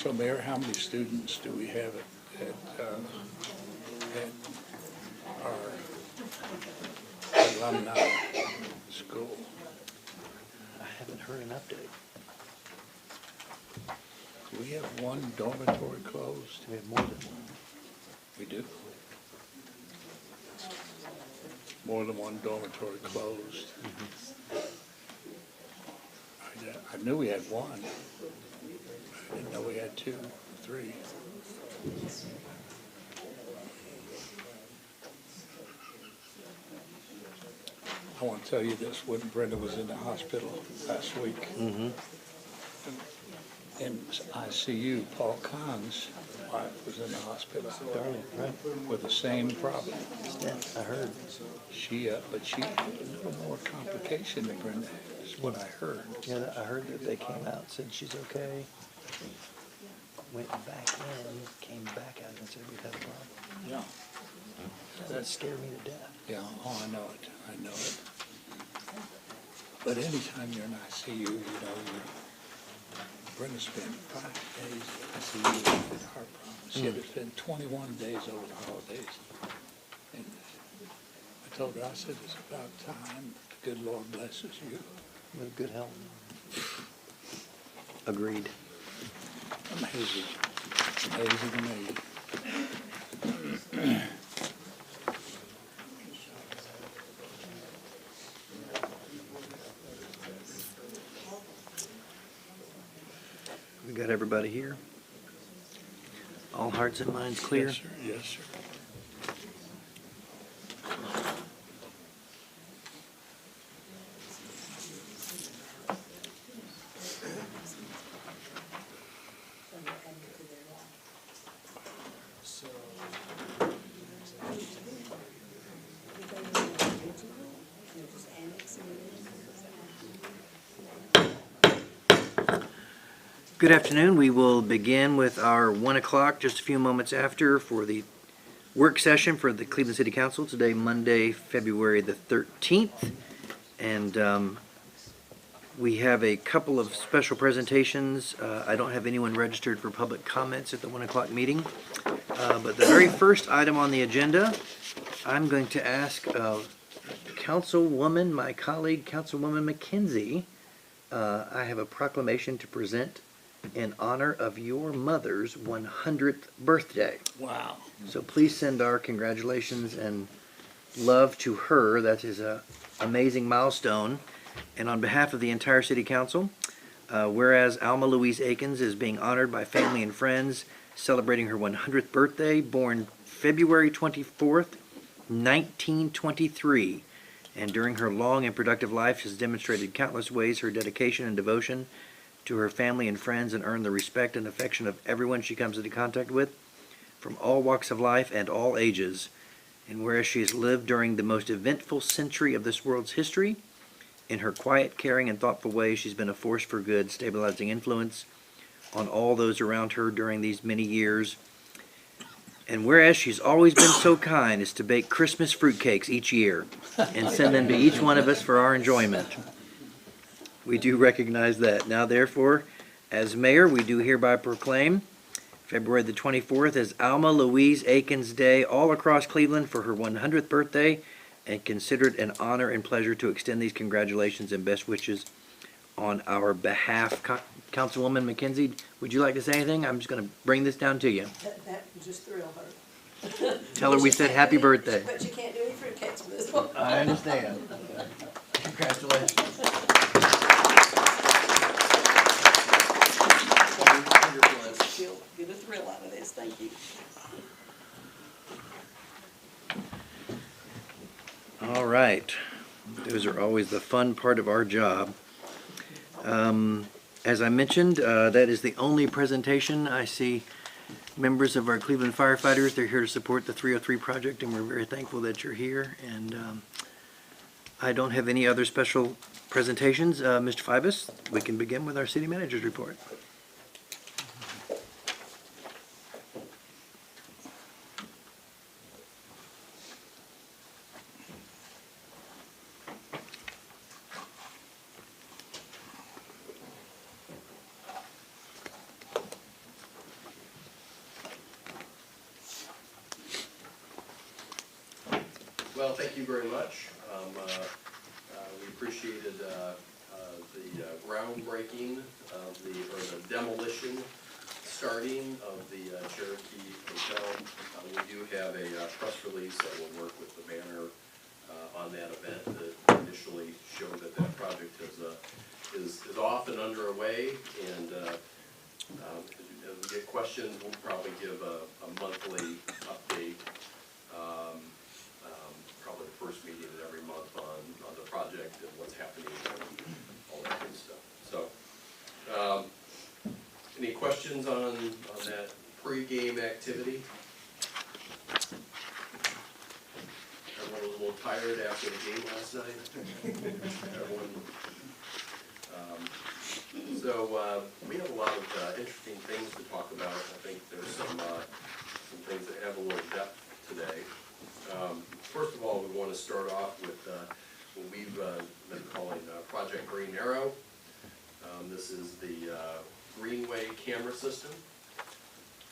So, Mayor, how many students do we have at our alumni school? I haven't heard an update. Do we have one dormitory closed? We have more than one. We do. More than one dormitory closed. I knew we had one. I didn't know we had two, three. I want to tell you this, when Brenda was in the hospital last week, in ICU, Paul Kahn's wife was in the hospital Darling, right? with the same problem. Stent, I heard. But she had a little more complication than Brenda had, is what I heard. Yeah, I heard that they came out, said she's okay. Went back in, came back out and said we've had a problem. Yeah. That scared me to death. Yeah, oh, I know it, But anytime you're in ICU, Brenda spent 5 days in ICU with heart problems. She had to spend 21 days over the holidays. And I told her, I said, it's about time the good Lord blesses you. With good health. Agreed. Amazing. Amazing. We got everybody here? All hearts and minds clear? Yes, sir. Yes, sir. Good afternoon. We will begin with our 1 o'clock, just a few moments after, for the work session for the Cleveland City Council. Today, Monday, February the 13th. And we have a couple of special presentations. I don't have anyone registered for public comments at the 1 o'clock meeting. But the very first item on the agenda, I'm going to ask Councilwoman, my colleague, Councilwoman McKenzie. I have a proclamation to present in honor of your mother's 100th birthday. Wow. So please send our congratulations and love to her. That is an amazing milestone. And on behalf of the entire City Council, whereas Alma Louise Akins is being honored by family and friends celebrating her 100th birthday, born February 24th, 1923. And during her long and productive life, she has demonstrated countless ways her dedication and devotion to her family and friends, and earned the respect and affection of everyone she comes into contact with, from all walks of life and all ages. And whereas she has lived during the most eventful century of this world's history, in her quiet, caring, and thoughtful way, she's been a force for good, stabilizing influence on all those around her during these many years. And whereas she's always been so kind as to bake Christmas fruitcakes each year and send them to each one of us for our enjoyment. We do recognize that. Now, therefore, as mayor, we do hereby proclaim February the 24th as Alma Louise Akins Day all across Cleveland for her 100th birthday, and consider it an honor and pleasure to extend these congratulations and best wishes on our behalf. Councilwoman McKenzie, would you like to say anything? I'm just going to bring this down to you. That just thrilled her. Tell her we said happy birthday. But you can't do any fruitcakes with this one. I understand. Congratulations. She'll get a thrill out of this. Thank you. All right. Those are always the fun part of our job. As I mentioned, that is the only presentation. I see members of our Cleveland firefighters. They're here to support the 303 project, and we're very thankful that you're here. And I don't have any other special presentations. Mr. Fibus, we can begin with our city manager's report. Well, thank you very much. We appreciated the groundbreaking of or the demolition starting of the Cherokee Hotel. We do have a press release that will work with the banner on that event that initially showed that that project is off and underway. And as we get questions, we'll probably give a monthly update. Probably the first meeting of every month on the project and what's happening and all that good stuff. So, any questions on that pre-game activity? Everyone was a little tired after the game last night. Everyone. So we have a lot of interesting things to talk about. I think there's some things that have a little depth today. First of all, we want to start off with what we've been calling Project Green Arrow. This is the Greenway camera system.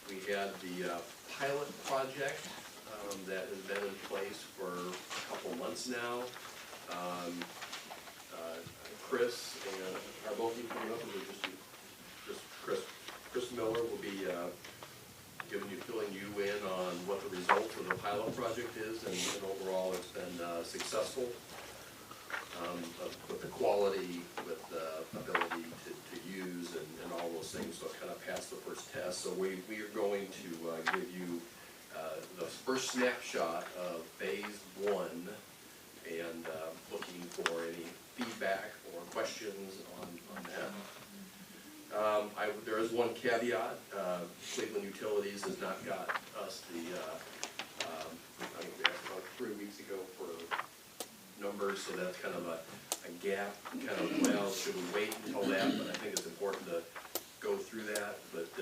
We had the pilot project that has been in place for a couple months now. Chris and are both of you coming up, or just Chris? Chris Miller will be filling you in on what the results of the pilot project is, and overall it's been successful with the quality, with the ability to use and all those things. So it kind of passed the first test. So we are going to give you the first snapshot of phase 1 and looking for any feedback or questions on that. There is one caveat. Cleveland Utilities has not got us the, I think we asked about 3 weeks ago for numbers, so that's kind of a gap, kind of, well, should we wait until that? But I think it's important to go through that. But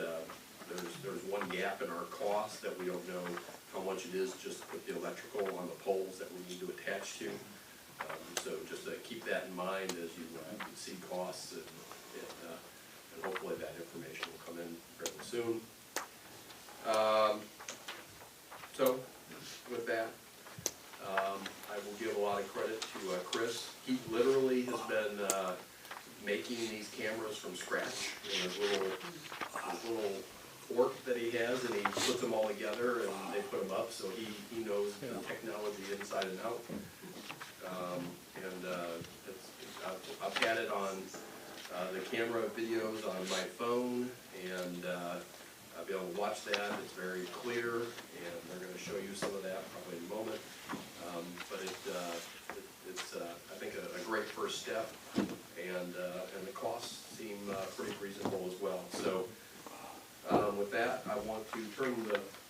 there's one gap in our cost that we don't know how much it is just to put the electrical on the poles that we need to attach to. So just keep that in mind as you see costs, and hopefully that information will come in fairly soon. So with that, I will give a lot of credit to Chris. He literally has been making these cameras from scratch in his little fork that he has, and he puts them all together and they put them up, so he knows the technology inside and out. I've had it on the camera videos on my phone, and I'll be able to watch that. It's very clear, and they're going to show you some of that probably in a moment. But it's I think a great first step, and the costs seem pretty reasonable as well. So with that, I want to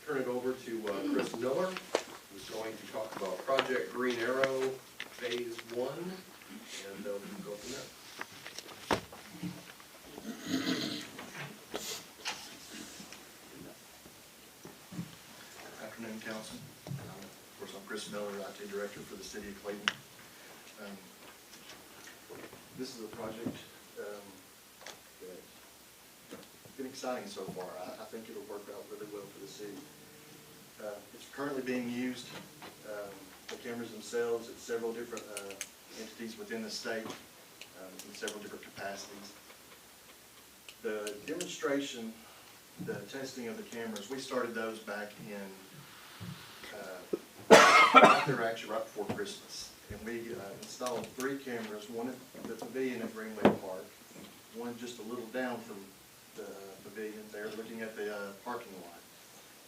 turn it over to Chris Miller, who's going to talk about Project Green Arrow Phase 1, and we can go from there. Afternoon, Council. Of course, I'm Chris Miller, IT Director for the City of Cleveland. This is a project that's been exciting so far. I think it'll work out really well for the city. It's currently being used, the cameras themselves, at several different entities within the state in several different capacities. The demonstration, the testing of the cameras, we started those back in actually right before Christmas, and we installed 3 cameras, one at the pavilion at Greenway Park, one just a little down from the pavilion there looking at the parking lot,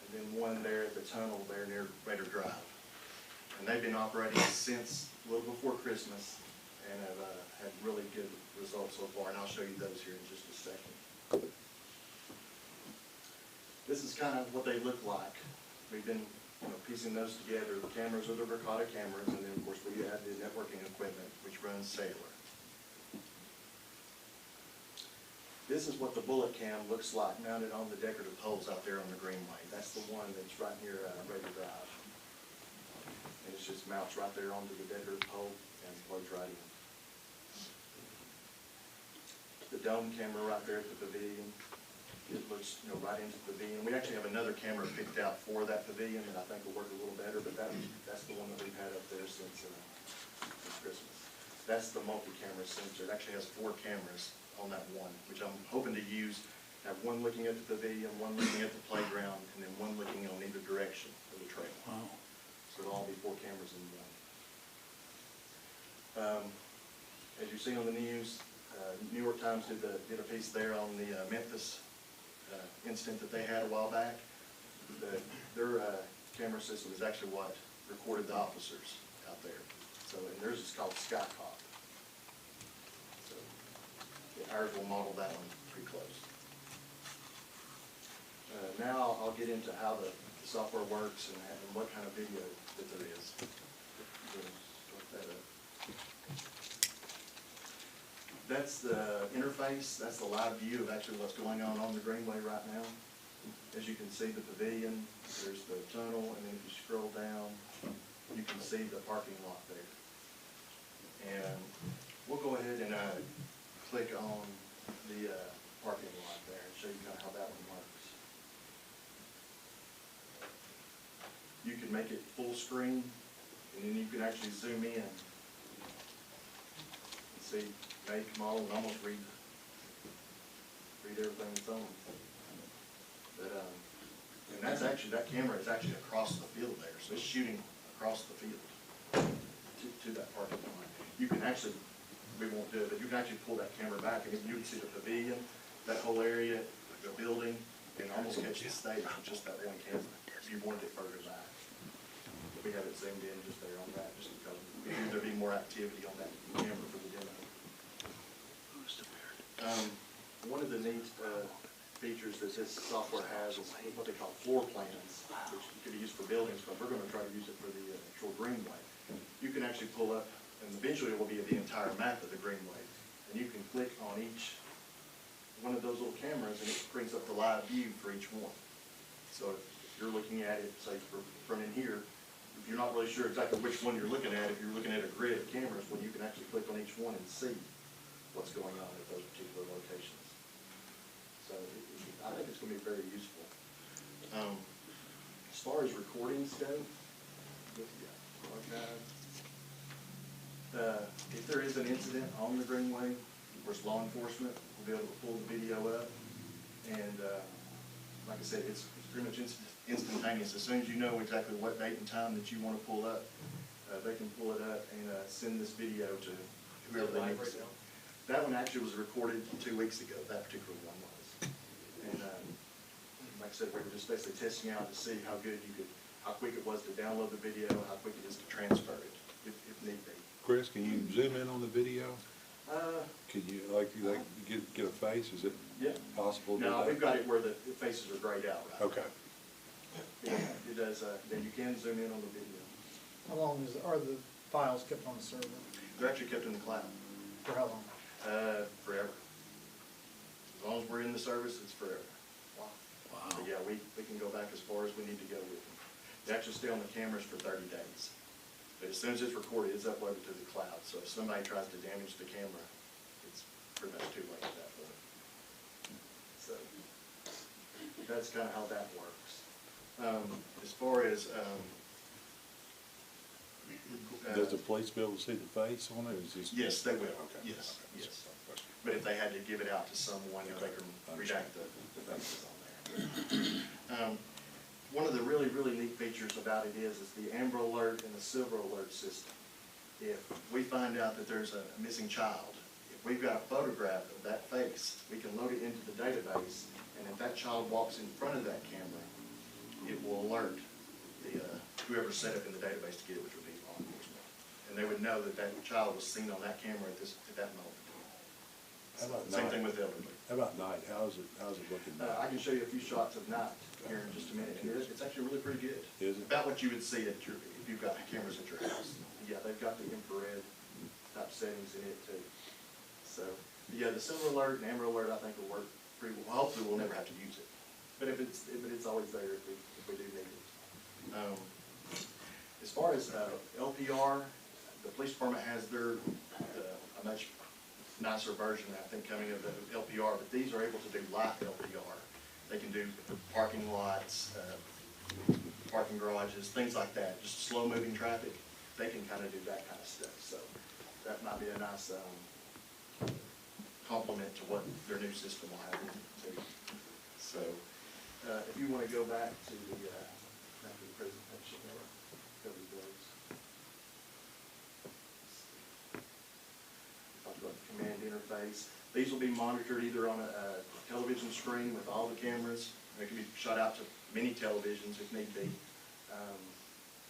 and then one there at the tunnel there near Raider Drive. And they've been operating since a little before Christmas and have had really good results so far, and I'll show you those here in just a second. This is kind of what they look like. We've been piecing those together. The cameras are the Verkada cameras, and then of course we add the networking equipment which runs Sailor. This is what the bullet cam looks like mounted on the decorative poles out there on the Greenway. That's the one that's right near Raider Drive. And it just mounts right there onto the decorative pole and plugs right in. The dome camera right there at the pavilion. it looks, you know, right into the pavilion. We actually have another camera picked out for that pavilion that I think will work a little better, but that's the one that we've had up there since Christmas. That's the multi-camera sensor. It actually has 4 cameras on that one, which I'm hoping to use. Have one looking at the pavilion, one looking at the playground, and then one looking on either direction of the trail. Wow. So it'll all be 4 cameras in one. As you see on the news, New York Times did a piece there on the Memphis incident that they had a while back. Their camera system is actually what recorded the officers out there. So, and theirs is called Skycop. So, yeah, ours will model that one pretty close. Now I'll get into how the software works and what kind of video that there is. Start that up. That's the interface, that's the live view of actually what's going on the Greenway right now. As you can see the pavilion, there's the tunnel, and then if you scroll down, you can see the parking lot there. And we'll go ahead and click on the parking lot there and show you kind of how that one works. You can make it full screen, and then you can actually zoom in and see, make, model, and almost read everything that's on. But, and that's actually, that camera is actually across the field there, so it's shooting across the field to that parking lot. You can actually, we won't do it, but you can actually pull that camera back, and you can see the pavilion, that whole area, the building, and almost catch the stage with just that one camera, if you wanted it further back. We have it zoomed in just there on that, just because we knew there'd be more activity on that camera for the demo. One of the neat features that this software has is what they call floor plans, which could be used for buildings, but we're going to try to use it for the actual Greenway. You can actually pull up, and eventually it will be the entire map of the Greenway, and you can click on each one of those little cameras, and it brings up the live view for each one. So if you're looking at it, say from in here, if you're not really sure exactly which one you're looking at, if you're looking at a grid of cameras, well, you can actually click on each one and see what's going on at those particular locations. So I think it's going to be very useful. As far as recordings go, if there is an incident on the Greenway, of course, law enforcement will be able to pull the video up. And like I said, it's pretty much instantaneous. As soon as you know exactly what date and time that you want to pull up, they can pull it up and send this video to whoever they need to send. That one actually was recorded 2 weeks ago, that particular one was. And like I said, we were just basically testing out to see how quick it was to download the video, how quick it is to transfer it, if need be. Chris, can you zoom in on the video? Could you, get a face? Is it Yeah. possible to do No, that? we've got it where the faces are grayed out, right? Okay. Yeah, it does, then you can zoom in on the video. How long are the files kept on the server? They're actually kept in the cloud, For how long? forever. As long as we're in the service, it's forever. Wow. But yeah, we can go back as far as we need to go with them. They actually stay on the cameras for 30 days. But as soon as it's recorded, it's uploaded to the cloud. So if somebody tries to damage the camera, it's pretty much too late at that point. So that's kind of how that works. As far as Does the police be able to see the face on it, or is this? yes, they will. Okay. Yes, Okay. yes. But if they had to give it out to someone, you know, they can redact the faces on there. One of the really, really neat features about it is the Amber Alert and the Silver Alert system. If we find out that there's a missing child, if we've got a photograph of that face, we can load it into the database, and if that child walks in front of that camera, it will alert whoever's set up in the database to get it, which would be law enforcement. And they would know that that child was seen on that camera at that moment. How about Same night? thing with elderly. How about night? How's it looking I now? can show you a few shots of night here in just a minute, and it's actually really pretty good. Is it? About what you would see if you've got cameras at your house. Yeah, they've got the infrared type settings in it too. So, yeah, the Silver Alert and Amber Alert, I think, will work pretty well. Hopefully, we'll never have to use it. But it's always there if we do need it. As far as LPR, the police department has a much nicer version, I think, coming of the LPR, but these are able to do live LPR. They can do parking lots, parking garages, things like that, just slow-moving traffic. They can kind of do that kind of stuff, so that might be a nice complement to what their new system will have too. So, if you want to go back to the, after the presentation, there were cover those. Talked about the command interface. These will be monitored either on a television screen with all the cameras. They can be shot out to many televisions if need be.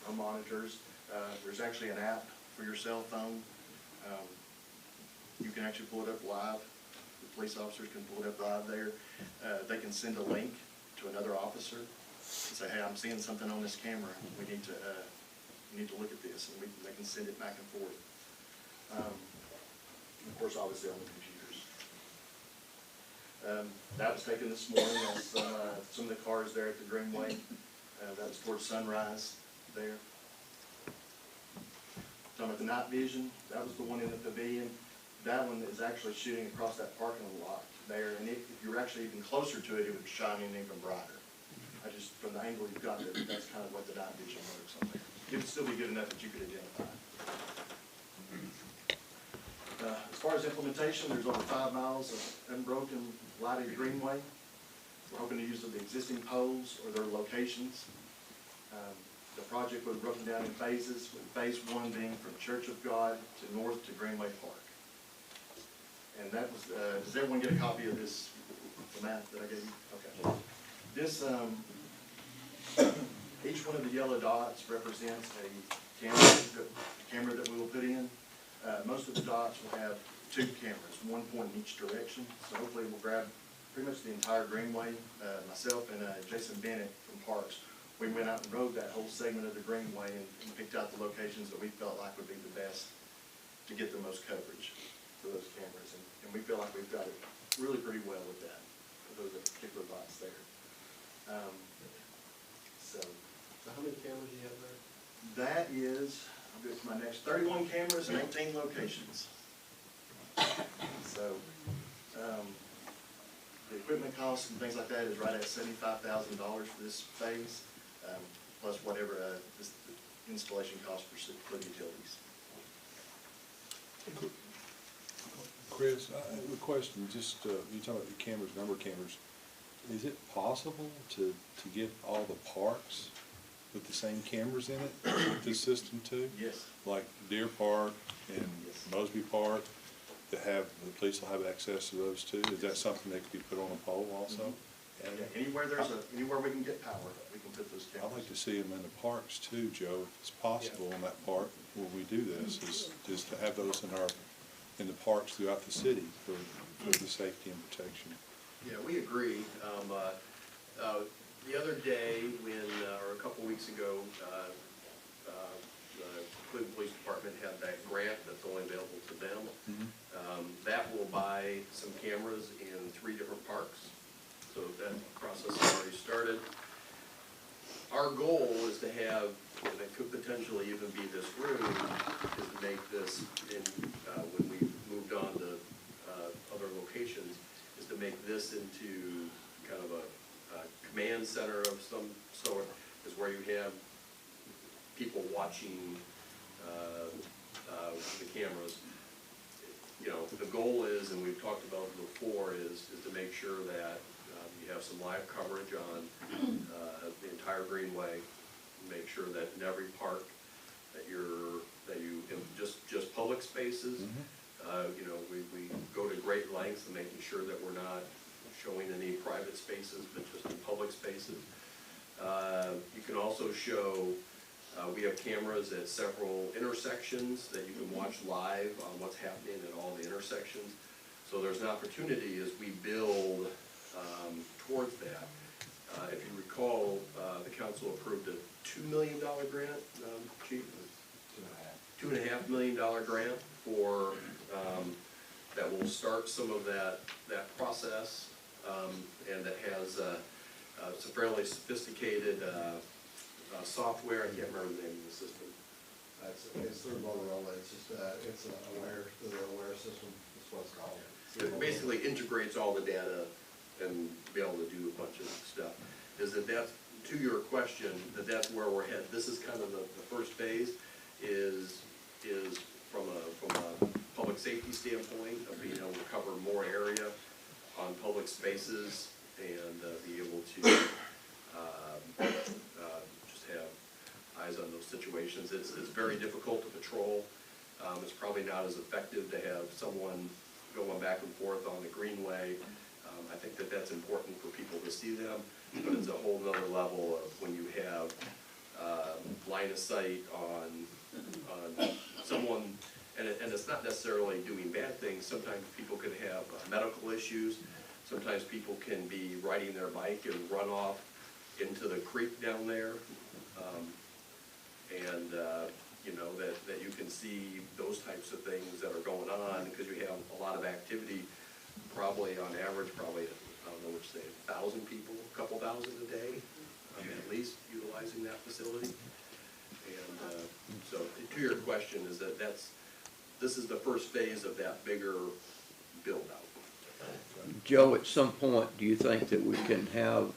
No monitors. There's actually an app for your cell phone. You can actually pull it up live. The police officers can pull it up live there. They can send a link to another officer and say, hey, I'm seeing something on this camera. We need to, you need to look at this, and they can send it back and forth. Of course, obviously on the computers. That was taken this morning. That's some of the cars there at the Greenway. That was towards Sunrise there. Talking about the night vision, that was the one in the pavilion. That one is actually shooting across that parking lot there, and if you were actually even closer to it, it would shine in even brighter. I just, from the angle you've got there, that's kind of what the night vision works on there. It would still be good enough that you could identify it. As far as implementation, there's over 5 miles of unbroken lighted greenway. We're hoping to use the existing poles or their locations. The project was broken down in phases, with phase 1 being from Church of God to north to Greenway Park. And that was, does everyone get a copy of this, the map that I gave you? Okay. This, each one of the yellow dots represents a camera that we will put in. Most of the dots will have 2 cameras, one point in each direction. So hopefully we'll grab pretty much the entire Greenway. Myself and Jason Bennett from Parks, we went out and rode that whole segment of the Greenway and picked out the locations that we felt like would be the best to get the most coverage for those cameras. And we feel like we've got it really pretty well with that, with those particular dots there. So how many cameras do you have there? that is, I'll go to my next, 31 cameras and 18 locations. So, the equipment costs and things like that is right at $75,000 for this phase, plus whatever this installation cost for the utilities. Chris, I have a question, just, you talking about the cameras, number of cameras. Is it possible to get all the parks with the same cameras in it, with this system too? Yes. Like Deer Park and Yes. Mosby Park, that have, the police will have access to those too? Is that something that could be put on a pole also? Yeah, anywhere anywhere we can get power, we can put those cameras. I'd like to see them in the parks too, Joe, if it's possible in that park where we do this, is to have those in the parks throughout the city for the safety and protection. Yeah, we agree. The other day, or a couple weeks ago, the Cleveland Police Department had that grant that's only available to them. That will buy some cameras in 3 different parks. So that process has already started. Our goal is to have, and it could potentially even be this room, is to make this, when we moved on to other locations, is to make this into kind of a command center of some sort, is where you have people watching the cameras. You know, the goal is, and we've talked about it before, is to make sure that you have some live coverage on the entire Greenway. Make sure that in every park that you just public spaces. You know, we go to great lengths in making sure that we're not showing any private spaces, but just in public spaces. You can also show, we have cameras at several intersections that you can watch live on what's happening at all the intersections. So there's an opportunity as we build towards that. If you recall, the council approved a $2 million grant, Chief? $2.5 million grant for, that will start some of that process, and that has some fairly sophisticated software. I can't remember the name of the system. It's through Motorola. It's just it's the aware system. That's what it's called. It basically integrates all the data and be able to do a bunch of stuff. Is that's, to your question, that's where we're headed. This is kind of the first phase, is from a public safety standpoint of being able to cover more area on public spaces and be able to just have eyes on those situations. It's very difficult to patrol. It's probably not as effective to have someone going back and forth on the greenway. I think that's important for people to see them, but it's a whole nother level of when you have line of sight on someone, and it's not necessarily doing bad things. Sometimes people can have medical issues. Sometimes people can be riding their bike and run off into the creek down there. You know, that you can see those types of things that are going on, because you have a lot of activity, probably on average, probably, I don't know what you say, 1,000 people, a couple thousand a day, at least, utilizing that facility. And so, to your question, is this is the first phase of that bigger build-out. Joe, at some point, do you think that we can have,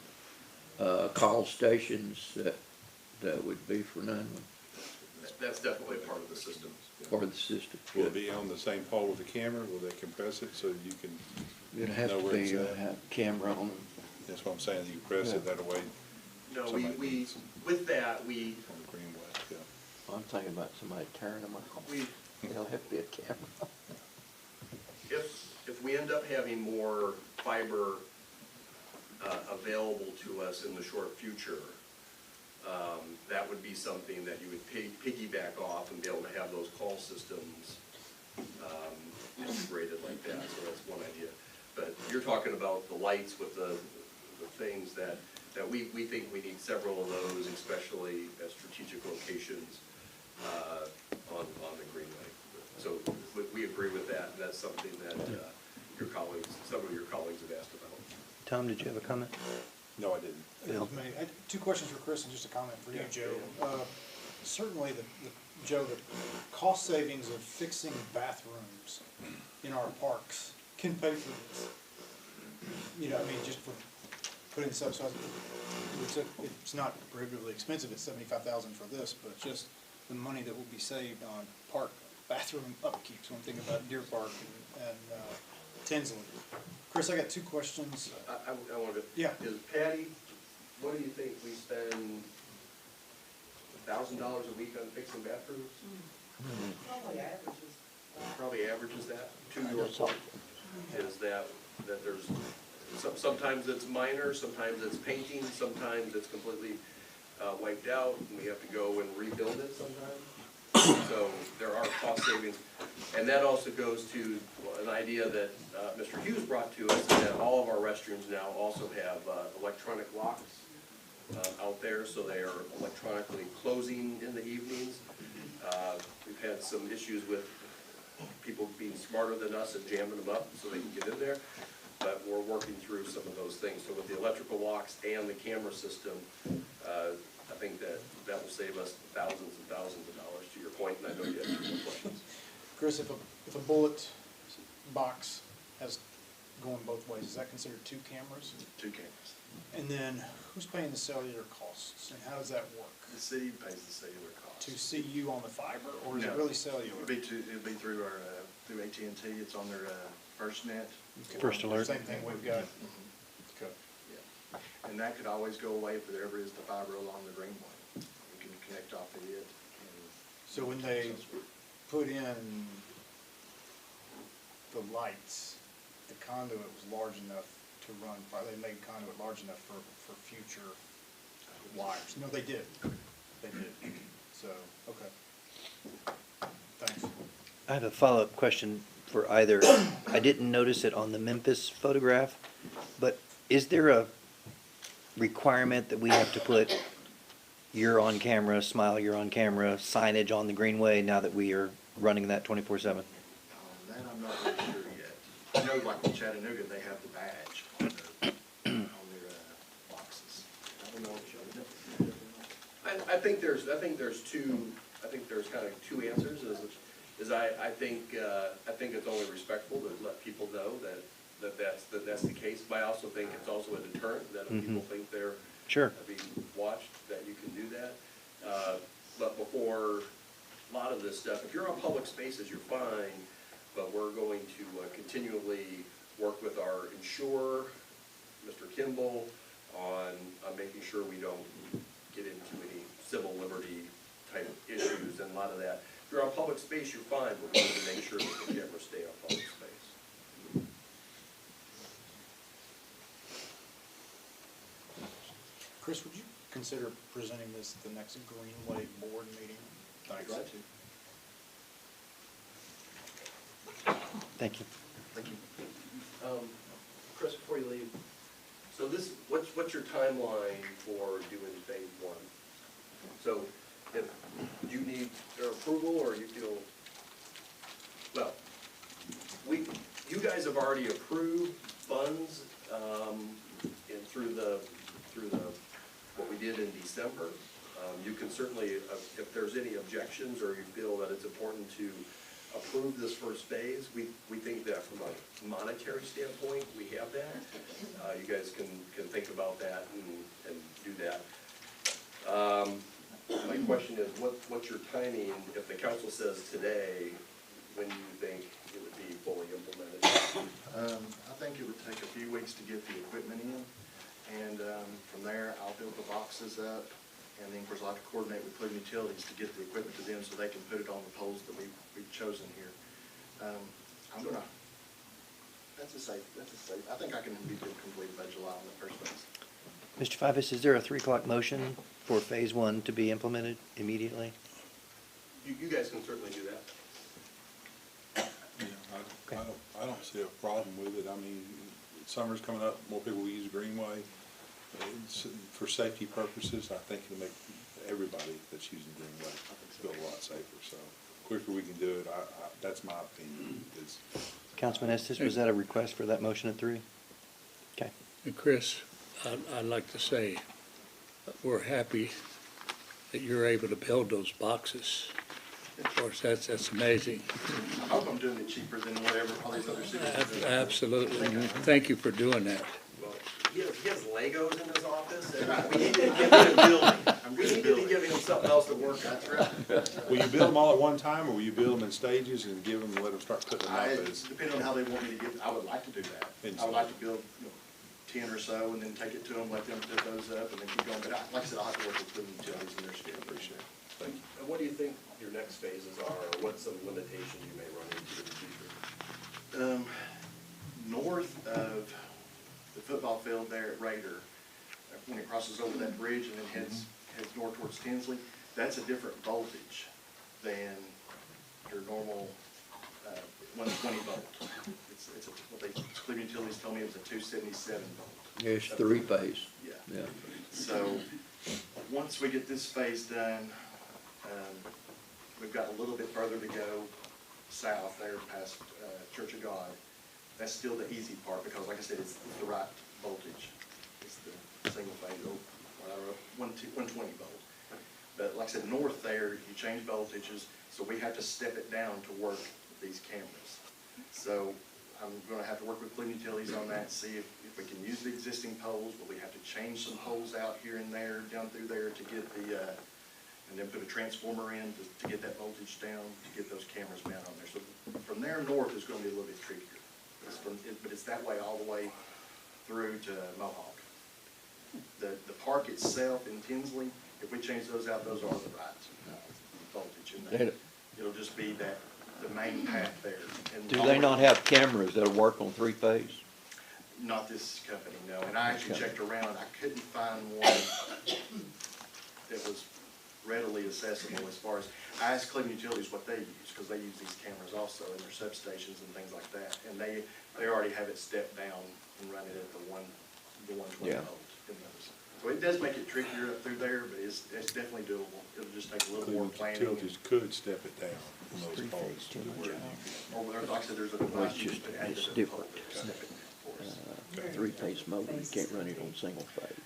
call stations that would be for 911? That's definitely a part of the system. Part of the system? Will it be on the same pole with the camera? Will they compress it so you can It'd have know to where it's be, at? have camera on. That's what I'm saying, you press it that way No, Somebody we, needs- with that, on the greenway, yeah. I'm thinking about somebody tearing them out. we, There'll have to be a camera. if we end up having more fiber available to us in the short future, that would be something that you would piggyback off and be able to have those call systems integrated like that, so that's one idea. But you're talking about the lights with the things that we think we need several of those, especially at strategic locations on the greenway. So we agree with that, and that's something that your colleagues, several of your colleagues have asked about. Tom, did you have a comment? No, I didn't. Phil? I had two questions for Chris and just a comment for you, Joe. Certainly, Joe, the cost savings of fixing bathrooms in our parks can pay for this. You know, I mean, just for putting stuff, so it's not prohibitively expensive, it's $75,000 for this, but just the money that will be saved on park bathroom upkeep. So I'm thinking about Deer Park and Tinsley. Chris, I got two questions. I want to, Yeah. is Patty, what do you think we spend $1,000 a week on fixing bathrooms? Probably averages that, to your point, is that there's, sometimes it's minor, sometimes it's painting, sometimes it's completely wiped out, and we have to go and rebuild it sometimes. So there are cost savings, and that also goes to an idea that Mr. Hughes brought to us, is that all of our restrooms now also have electronic locks out there, so they are electronically closing in the evenings. We've had some issues with people being smarter than us and jamming them up so they can get in there, but we're working through some of those things. So with the electrical locks and the camera system, I think that will save us thousands and thousands of dollars, to your point, and I know you have two more questions. Chris, if a bullet box has going both ways, is that considered two cameras? Two cameras. And then who's paying the cellular costs and how does that work? The city pays the cellular cost. To see you on the fiber or is it No. really cellular? It'll be through our, through AT&T, it's on their FirstNet. First Alert. Same thing we've got. Yeah. And that could always go away if there ever is the fiber along the greenway. We can connect off of it. So when they put in the lights, the conduit was large enough to run, they made conduit large enough for future wires. No, they did. They did. So, okay. Thanks. I have a follow-up question for either. I didn't notice it on the Memphis photograph, but is there a requirement that we have to put you're on camera, smile, you're on camera, signage on the greenway now that we are running that 24/7? That I'm not really sure yet. I know like in Chattanooga, they have the badge on their boxes. I don't know if I think there's kind of two answers. I think it's only respectful to let people know that that's the case, but I also think it's also a deterrent, that if people think they're Sure. being watched, that you can do that. But before a lot of this stuff, if you're on public spaces, you're fine, but we're going to continually work with our insurer, Mr. Kimball, on making sure we don't get into any civil liberty type issues and a lot of that. If you're on public space, you're fine, but we need to make sure that the cameras stay on public space. Chris, would you consider presenting this at the next Greenway board meeting? I'd like to. Thank you. Thank you. Chris, before you leave, so this, what's your timeline for doing phase one? So if you need their approval, or you feel, well, you guys have already approved funds, and through the, what we did in December. You can certainly, if there's any objections, or you feel that it's important to approve this first phase, we think that from a monetary standpoint, we have that. You guys can think about that and do that. My question is, what's your timing, if the council says today, when do you think it would be fully implemented? I think it would take a few weeks to get the equipment in, and from there, I'll build the boxes up, and then, of course, I'll have to coordinate with Cleveland Utilities to get the equipment to them so they can put it on the poles that we've chosen here. That's a safe, I think I can be completed by July on the first phase. Mr. Fivas, is there a 3 o'clock motion for phase 1 to be implemented immediately? You guys can certainly do that. Yeah, I don't see a problem with it. I mean, summer's coming up, more people will use Greenway. For safety purposes, I think it'll make everybody that's using Greenway feel a lot safer, so quicker we can do it, that's my opinion. Councilman Estes, was that a request for that motion at 3? Okay. And Chris, I'd like to say, we're happy that you're able to build those boxes. Of course, that's amazing. I hope I'm doing it cheaper than whatever all these other cities are doing. Absolutely. Thank you for doing that. Well, he has Legos in his office, and we need to give him a building. We need to be giving him something else to work on. That's right. Will you build them all at one time, or will you build them in stages and give them, let them start putting them up as? Depending on how they want me to get, I would like to do that. I would like to build, 10 or so, and then take it to them, let them put those up, and then keep going. But like I said, I'll have to work with Cleveland Utilities and their schedule. Appreciate it. Thank you. And what do you think your next phases are, or what some limitations you may run into in the future? North of the football field there at Raider, when it crosses over that bridge and then heads north towards Tinsley, that's a different voltage than your normal 120 volt. It's what Cleveland Utilities told me it was a 277 volt. It's 3-phase. Yeah. So, once we get this phase done, we've got a little bit further to go south there past Church of God. That's still the easy part because, like I said, it's the right voltage. It's the single phase, 120 volt. But like I said, north there, you change voltages, so we have to step it down to work with these cameras. So I'm gonna have to work with Cleveland Utilities on that, see if we can use the existing poles, but we have to change some poles out here and there, down through there to get the, and then put a transformer in to get that voltage down, to get those cameras mounted on there. So from there north is gonna be a little bit trickier. But it's that way all the way through to Mohawk. The park itself in Tinsley, if we change those out, those are the right voltage. And it'll just be the main path there. And Do they not have cameras that'll work on 3-phase? Not this company, no. And I actually checked around. I couldn't find one that was readily accessible as far as, I asked Cleveland Utilities what they use, because they use these cameras also in their substations and things like that. And they already have it stepped down and running at the 120 Yeah. volt in those. So it does make it trickier up through there, but it's definitely doable. It'll just take a little more Cleveland planning. Utilities could step it down from those poles. Or like I said, there's a device you just- can add it's to the pole different. to step it for us. 3-phase motor, you can't run it on single-phase.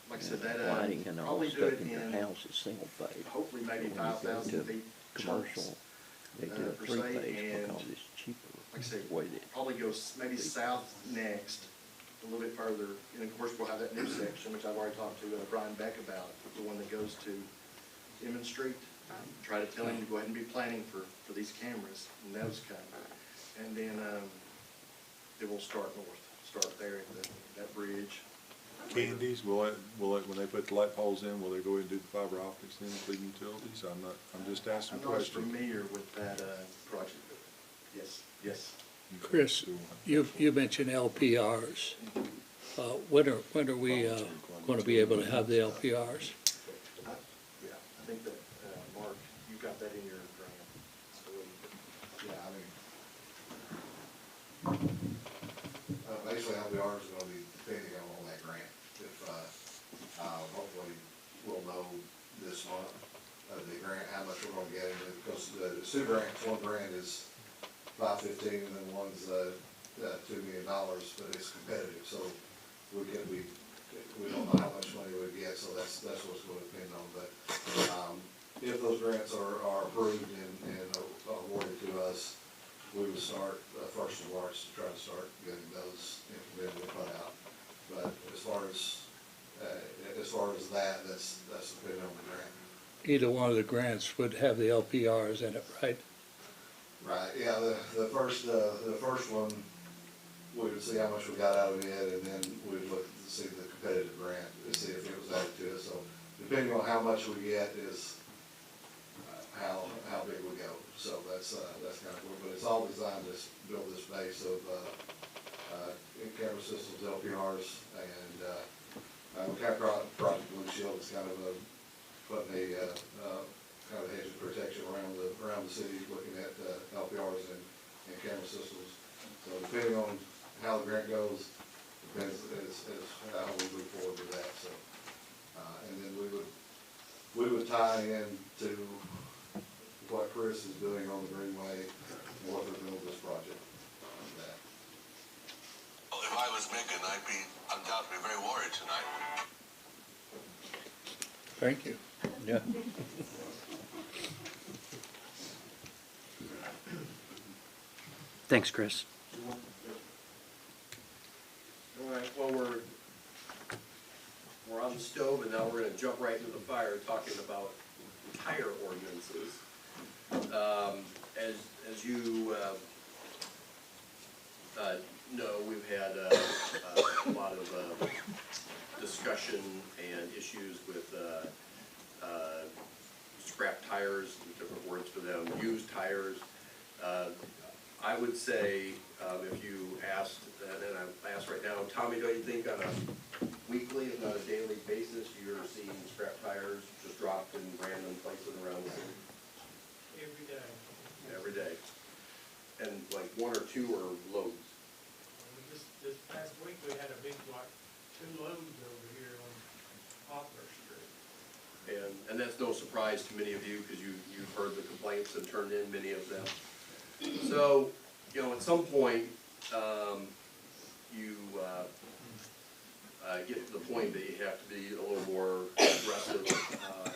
Like I said, that, Lighting and all probably the do stuff it in your in, house is single-phase. hopefully maybe When you go 5,000 to feet chunks. Commercial, they do a per se, 3-phase and because it's cheaper. like I say, Waited. probably goes maybe south next, a little bit further. And of course, we'll have that new section, which I've already talked to Brian Beck about, the one that goes to Emmons Street. Try to tell him to go ahead and be planning for these cameras and those kind. And then we'll start north, start there at that bridge. Candies, will it, when they put the light poles in, will they go ahead and do the fiber optics then, including utilities? I'm just asking I'm not as questions. familiar with that project, but yes. Chris, you mentioned LPRs. When are we going to be able to have the LPRs? Yeah, I think that, Mark, you got that in your grant, I believe. Yeah, I mean, basically, LBR is gonna be depending on that grant. If, hopefully, we'll know this month, the grant, how much we're gonna get, because the two grants, one grant is $515, and then one's, $2 million, but it's competitive, so we don't know how much money we get, so that's what's gonna depend on, but, if those grants are approved and awarded to us, we would start, first of March to try to start getting those implemented and put out. But as far as that, that's depending on the grant. Either one of the grants would have the LPRs in it, right? Right, yeah, the first one, we would see how much we got out of it, and then we would look to see the competitive grant, to see if it was added to it. So depending on how much we get is how big we go. So that's kind of cool, but it's all designed to build this base of in-camera systems, LPRs, and we kind of Project Blue Shield is kind of putting a kind of hedge of protection around the city, looking at LPRs and camera systems. So depending on how the grant goes, depends is how we move forward with that. So and then we would tie in to what Chris is doing on the Greenway and what they're doing with this project. Well, if I was Megan, I'd be undoubtedly very worried tonight. Thank you. Yeah. Thanks, Chris. All right, well, we're on the stove, and now we're gonna jump right into the fire, talking about tire ordinances. As you know, we've had a lot of discussion and issues with scrap tires, different words for them, used tires. I would say, if you asked, and I asked right now, Tommy, don't you think on a weekly, if not a daily basis, you're seeing scrap tires just dropped in random places around the city? Every day. Every day. And like one or two are loads. This past week, we had a big, like, 2 loads over here on Poplar Street. And that's no surprise to many of you, because you've heard the complaints and turned in many of them. So, you know, at some point, you get to the point that you have to be a little more aggressive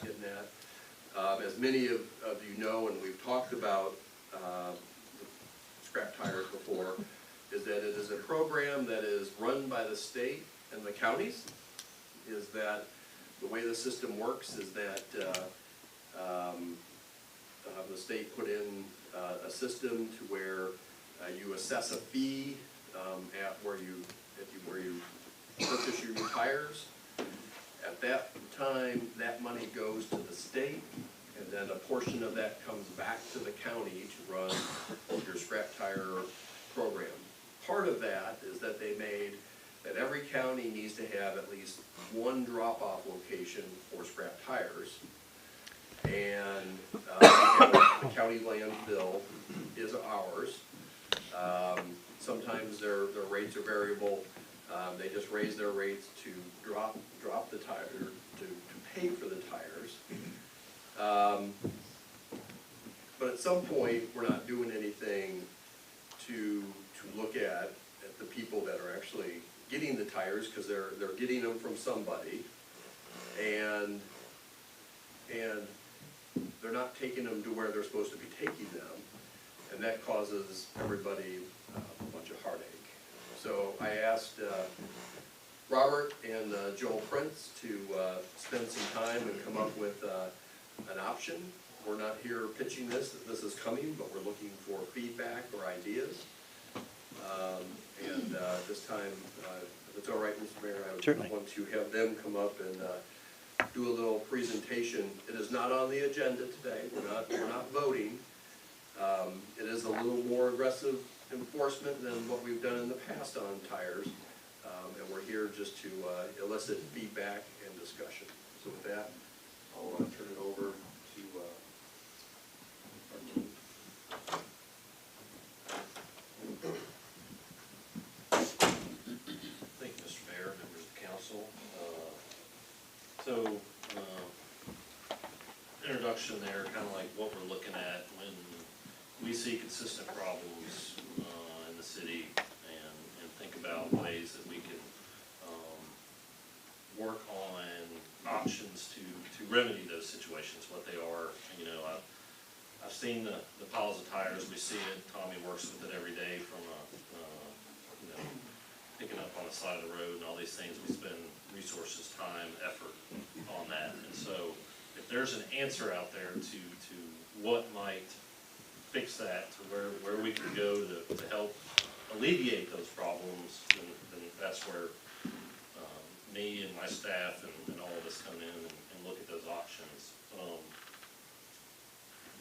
in that. As many of you know, and we've talked about scrap tires before, is that it is a program that is run by the state and the counties. Is that the way the system works is that the state put in a system to where you assess a fee at where you purchase your new tires. At that time, that money goes to the state, and then a portion of that comes back to the county to run your scrap tire program. Part of that is that they made that every county needs to have at least one drop-off location for scrap tires. And the county landfill is ours. Sometimes their rates are variable. They just raise their rates to drop the tire, to pay for the tires. But at some point, we're not doing anything to look at the people that are actually getting the tires, because they're getting them from somebody, and they're not taking them to where they're supposed to be taking them. And and that causes everybody a bunch of heartache. So I asked Robert and Joel Prince to spend some time and come up with an option. We're not here pitching this is coming, but we're looking for feedback or ideas. And this time, if it's all right, Mr. Mayor, I Certainly. would want to have them come up and do a little presentation. It is not on the agenda today. We're not voting. It is a little more aggressive enforcement than what we've done in the past on tires. And we're here just to elicit feedback and discussion. So with that, I'll turn it over to our team. Thank you, Mr. Mayor, members of the council. Introduction there, kind of like what we're looking at when we see consistent problems in the city and think about ways that we can work on options to remedy those situations, what they are. You know, I've seen the piles of tires, we see it, Tommy works with it every day from you know, picking up on the side of the road and all these things. We spend resources, time, effort on that. And so if there's an answer out there to what might fix that, to where we can go to help alleviate those problems, then that's where me and my staff and all of us come in and look at those options.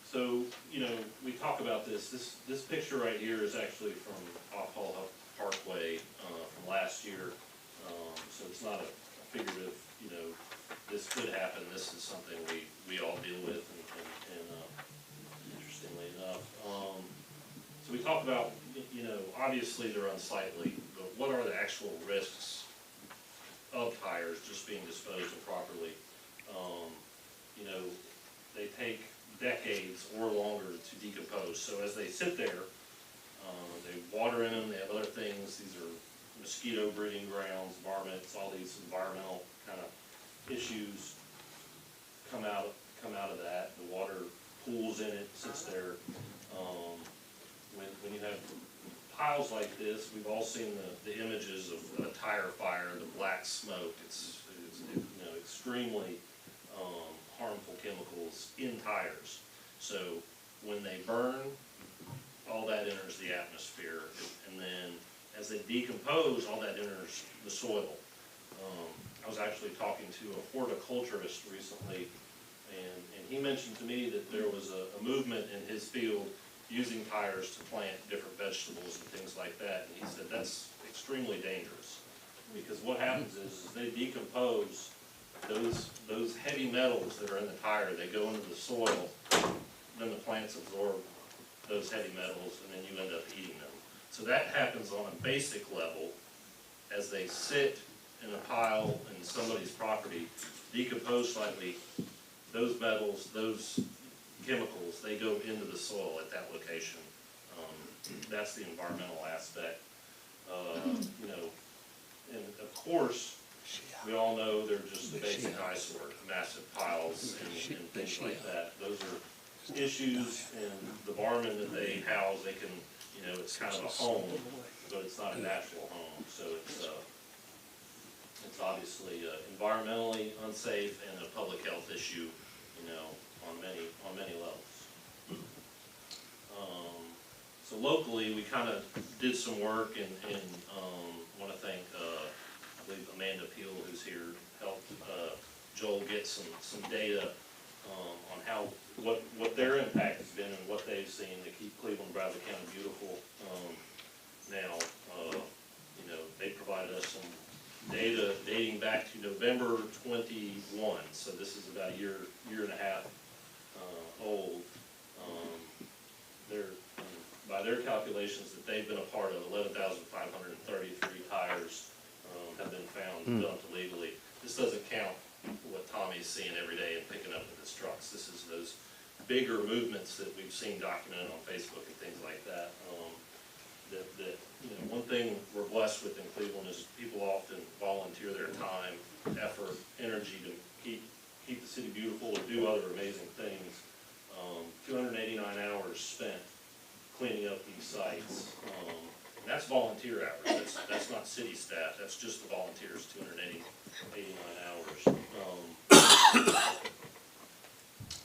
So, you know, we talk about this picture right here is actually from off Hall Parkway from last year. So it's not a figurative, you know, this could happen, this is something we all deal with, and interestingly enough. So we talk about, you know, obviously they're unsightly, but what are the actual risks of tires just being disposed improperly? You know, they take decades or longer to decompose. So as they sit there, they water in them, they have other things. These are mosquito breeding grounds, varmints, all these environmental kind of issues come out of that. The water pools in it, sits there. When you have piles like this, we've all seen the images of a tire fire, the black smoke. It's you know, extremely harmful chemicals in tires. So when they burn, all that enters the atmosphere, and then as they decompose, all that enters the soil. I was actually talking to a horticulturist recently, and he mentioned to me that there was a movement in his field using tires to plant different vegetables and things like that, and he said that's extremely dangerous, because what happens is they decompose those heavy metals that are in the tire, they go into the soil, then the plants absorb those heavy metals, and then you end up eating them. So that happens on a basic level as they sit in a pile in somebody's property, decompose slightly, those metals, those chemicals, they go into the soil at that location. That's the environmental aspect. You know, and of course, we all know they're just the basic eyesore, massive piles and things like that. Those are issues, and the varmint that they house, they can, you know, it's kind of a home, but it's not a natural home. So it's obviously environmentally unsafe and a public health issue, you know, on many levels. So locally, we kind of did some work, and want to thank, I believe Amanda Peel, who's here, helped Joel get some data on how what their impact has been and what they've seen to keep Cleveland, Bradley County beautiful. Now, you know, they provided us some data dating back to November 21, so this is about a year and a half old. By their calculations that they've been a part of, 11,533 tires have been found dumped illegally. This doesn't count what Tommy's seeing every day and picking up with his trucks. This is those bigger movements that we've seen documented on Facebook and things like that. That you know, one thing we're blessed with in Cleveland is people often volunteer their time, effort, energy to keep the city beautiful or do other amazing things. 289 hours spent cleaning up these sites. And that's volunteer hours, that's not city staff, that's just the volunteers, 289 hours.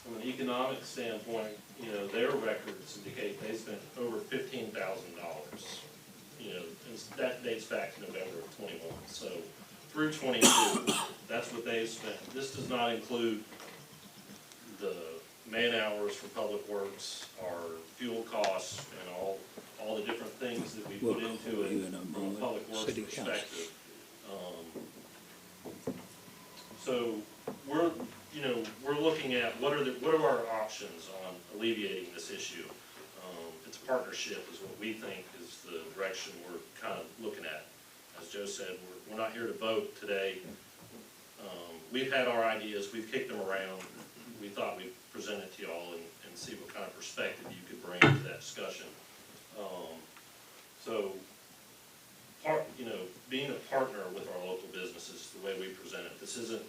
From an economic standpoint, you know, their records indicate they spent over $15,000. You know, and that dates back to November of '21, so through '22, that's what they've spent. This does not include the man hours for Public Works, our fuel costs, and all the different things that we put into it You and I'm from a on Public Works city council. perspective. So we're, you know, we're looking at what are our options on alleviating this issue. It's a partnership is what we think is the direction we're kind of looking at. As Joe said, we're not here to vote today. We've had our ideas, we've kicked them around. We thought we'd present it to y'all and see what kind of perspective you could bring to that discussion. So, you know, being a partner with our local businesses, the way we present it, this isn't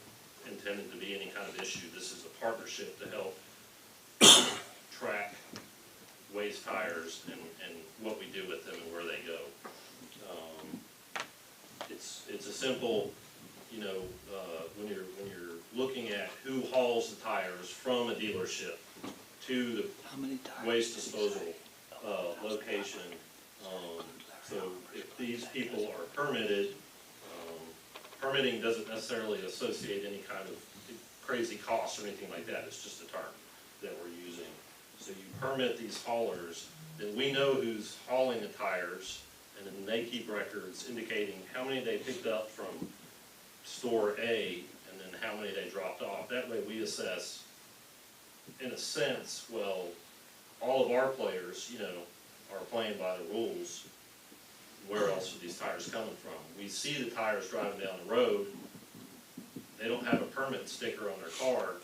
intended to be any kind of issue. This is a partnership to help track waste tires and what we do with them and where they go. It's a simple, you know, when you're looking at who hauls the tires from a dealership to the How many times? waste disposal location. So if these people are permitted, permitting doesn't necessarily associate any kind of crazy costs or anything like that. It's just a term that we're using. So you permit these haulers, then we know who's hauling the tires, and then they keep records indicating how many they picked up from store A, and then how many they dropped off. That way we assess, in a sense, well, all of our players, you know, are playing by the rules. Where else are these tires coming from? We see the tires driving down the road, they don't have a permit sticker on their car,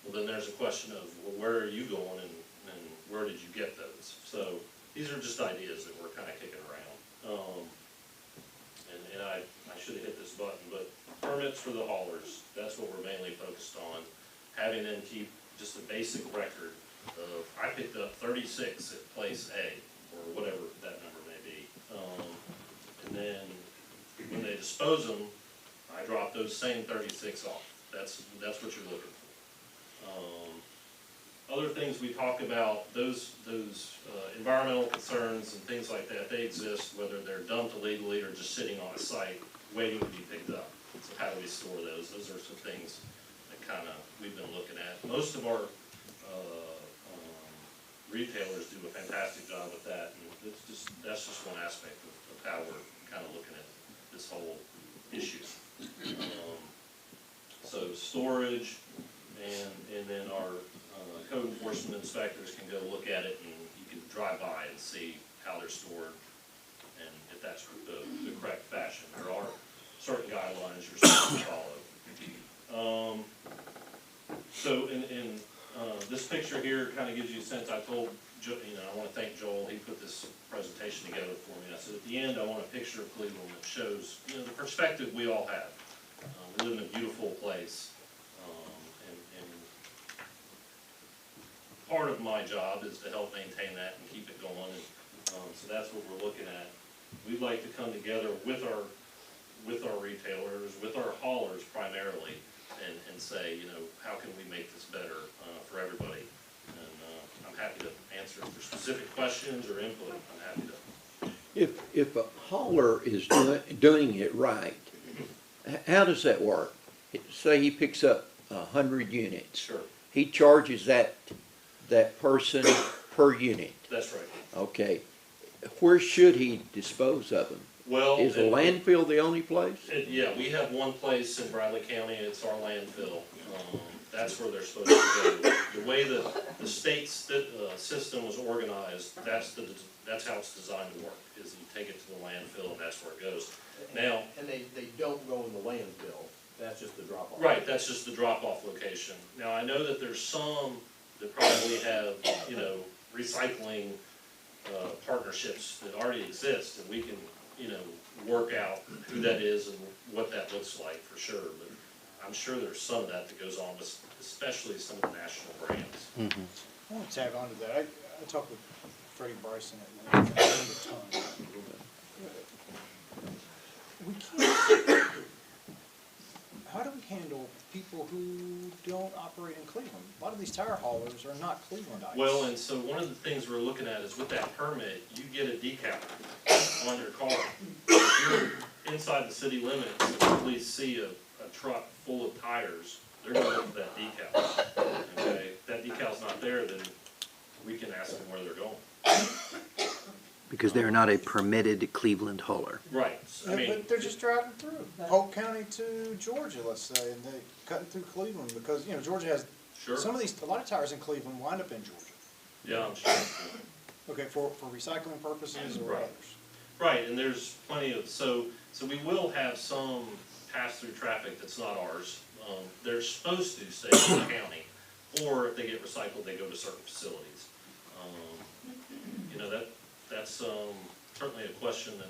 well then there's a question of, well, where are you going and where did you get those? So these are just ideas that we're kind of kicking around. And I should have hit this button, but permits for the haulers, that's what we're mainly focused on. Having them keep just a basic record of, I picked up 36 at place A, or whatever that number may be. And then when they dispose them, I drop those same 36 off. That's what you're looking for. Other things we talk about, those environmental concerns and things like that, they exist whether they're dumped illegally or just sitting on a site waiting to be picked up. So how do we store those? Those are some things that kind of we've been looking at. Most of our retailers do a fantastic job with that, and that's just one aspect of how we're kind of looking at this whole issue. So storage, and then our code enforcement inspectors can go look at it, and you can drive by and see how they're stored, and if that's the correct fashion. There are certain guidelines you're supposed to follow. So in this picture here kind of gives you a sense. I told Joe, you know, I want to thank Joel. He put this presentation together for me. I said at the end I want a picture of Cleveland that shows, you know, the perspective we all have. We live in a beautiful place, and part of my job is to help maintain that and keep it going. And so that's what we're looking at. We'd like to come together with our retailers, with our haulers primarily, and say, you know, how can we make this better for everybody? And I'm happy to answer for specific questions or input. I'm happy to. If a hauler is doing it right, how does that work? Say he picks up 100 units. Sure. He charges that person per unit. That's right. Okay. Where should he dispose of them? Well, Is a landfill the only place? Yeah, we have one place in Bradley County, it's our landfill. That's where they're supposed to go. The way the state system was organized, that's how it's designed to work, is you take it to the landfill and that's where it goes. Now. And they don't go in the landfill, that's just the drop-off. Right, that's just the drop-off location. Now, I know that there's some that probably have, you know, recycling partnerships that already exist, and we can, you know, work out who that is and what that looks like for sure. But I'm sure there's some of that goes on with, especially some of the national brands. I want to tag on to that. I talked with Freddie Bryson at Lincoln, a ton. We can't, how do we handle people who don't operate in Cleveland? A lot of these tire haulers are not Clevelandites. Well, and so one of the things we're looking at is with that permit, you get a decal on your car. If you're inside the city limits, and you please see a truck full of tires, they're gonna look for that decal. Okay, if that decal's not there, then we can ask them where they're going. Because they're not a permitted Cleveland hauler. Right, I mean, But they're just driving through, Polk County to Georgia, let's say, and they cutting through Cleveland, because, you know, Georgia has, sure, some of these, a lot of tires in Cleveland wind up in Georgia. yeah, I'm sure. Okay, for recycling purposes or Right. others. Right, and there's plenty of, so we will have some pass-through traffic that's not ours. They're supposed to stay in the county, or if they get recycled, they go to certain facilities. You know, that's certainly a question that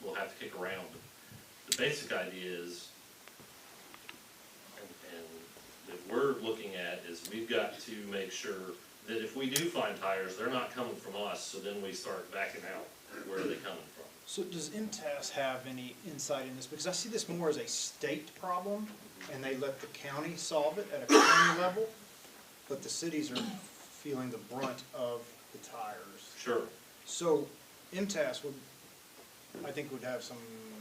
we'll have to kick around. The basic idea is, and that we're looking at, is we've got to make sure that if we do find tires, they're not coming from us, so then we start backing out. Where are they coming from? So does MTS have any insight in this? Because I see this more as a state problem, and they let the county solve it at a county level, but the cities are feeling the brunt of the tires. Sure. So MTS would, I think, would have some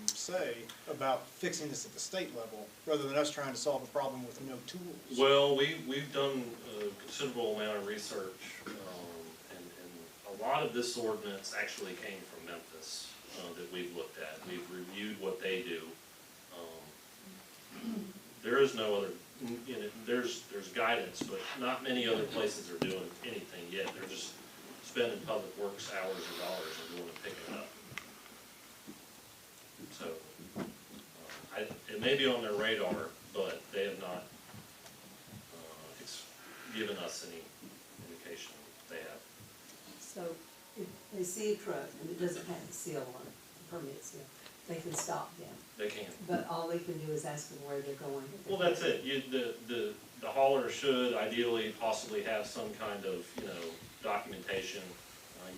say about fixing this at the state level, rather than us trying to solve a problem with no tools. Well, we've done a considerable amount of research, and a lot of this ordinance actually came from Memphis, that we've looked at. We've reviewed what they do. There is no other, you know, there's guidance, but not many other places are doing anything yet. They're just spending public works hours and dollars and going and picking it up. So, it may be on their radar, but they have not given us any indication they have. So if they see a truck and it doesn't have the seal on it, the permit seal, they can stop them. They can. But all we can do is ask them where they're going. Well, that's it. The hauler should ideally possibly have some kind of, you know, documentation.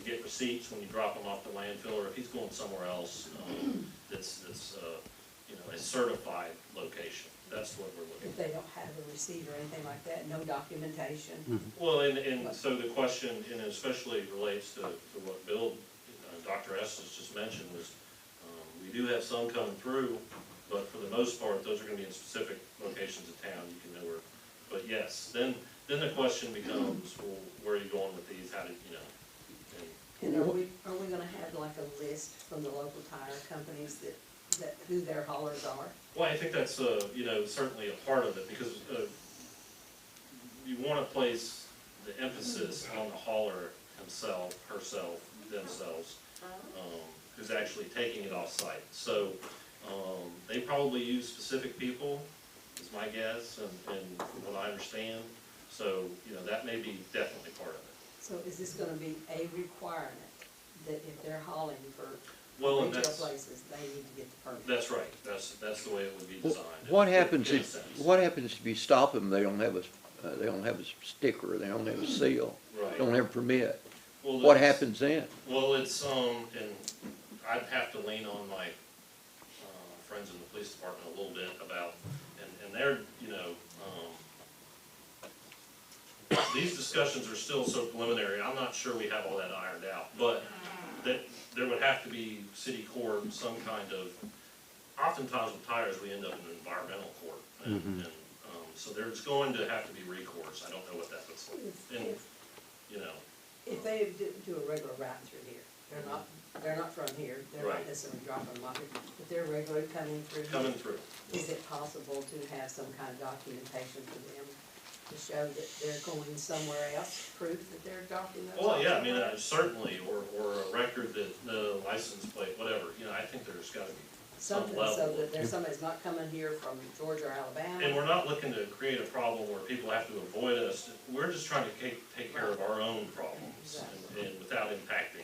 You get receipts when you drop them off the landfill, or if he's going somewhere else, that's you know, a certified location. That's what we're looking If for. they don't have a receipt or anything like that, no documentation. Well, and so the question, and especially relates to what Bill, Dr. Estes just mentioned, was we do have some coming through, but for the most part, those are gonna be in specific locations of town, you can know where. But yes, then the question becomes, well, where are you going with these, how did, you know? And are we gonna have like a list from the local tire companies that who their haulers are? Well, I think that's, you know, certainly a part of it, because you wanna place the emphasis on the hauler himself, herself, themselves, who's actually taking it off-site. So, they probably use specific people, is my guess, and from what I understand. So, you know, that may be definitely part of it. So is this gonna be a requirement that if they're hauling for Well, and retail that's, places, they need to get the permit? that's right, that's the way it would be designed. What happens in a if, sense. what happens if you stop them, they don't have a sticker, they don't have a seal, Right. don't have a permit? Well, What that's- happens then? Well, it's, and I'd have to lean on my, friends in the police department a little bit about, and they're, you know, these discussions are still so preliminary, I'm not sure we have all that ironed out, but that there would have to be city court, some kind of, oftentimes with tires, we end up in environmental court. And, so there's going to have to be recourse, I don't know what that looks like, and, you know. If they do a regular route through here, they're not from here, they're not Right. necessarily dropping them off here, but they're regularly coming through here. Coming through. Is it possible to have some kind of documentation for them to show that they're going somewhere else, proof that they're dropping those off? Well, yeah, I mean, certainly, or a record that, the license plate, whatever, you know, I think there's gotta be some Something level. so that there's somebody's not coming here from Georgia or Alabama. And we're not looking to create a problem where people have to avoid us, we're just trying to take care of our own problems, and without impacting,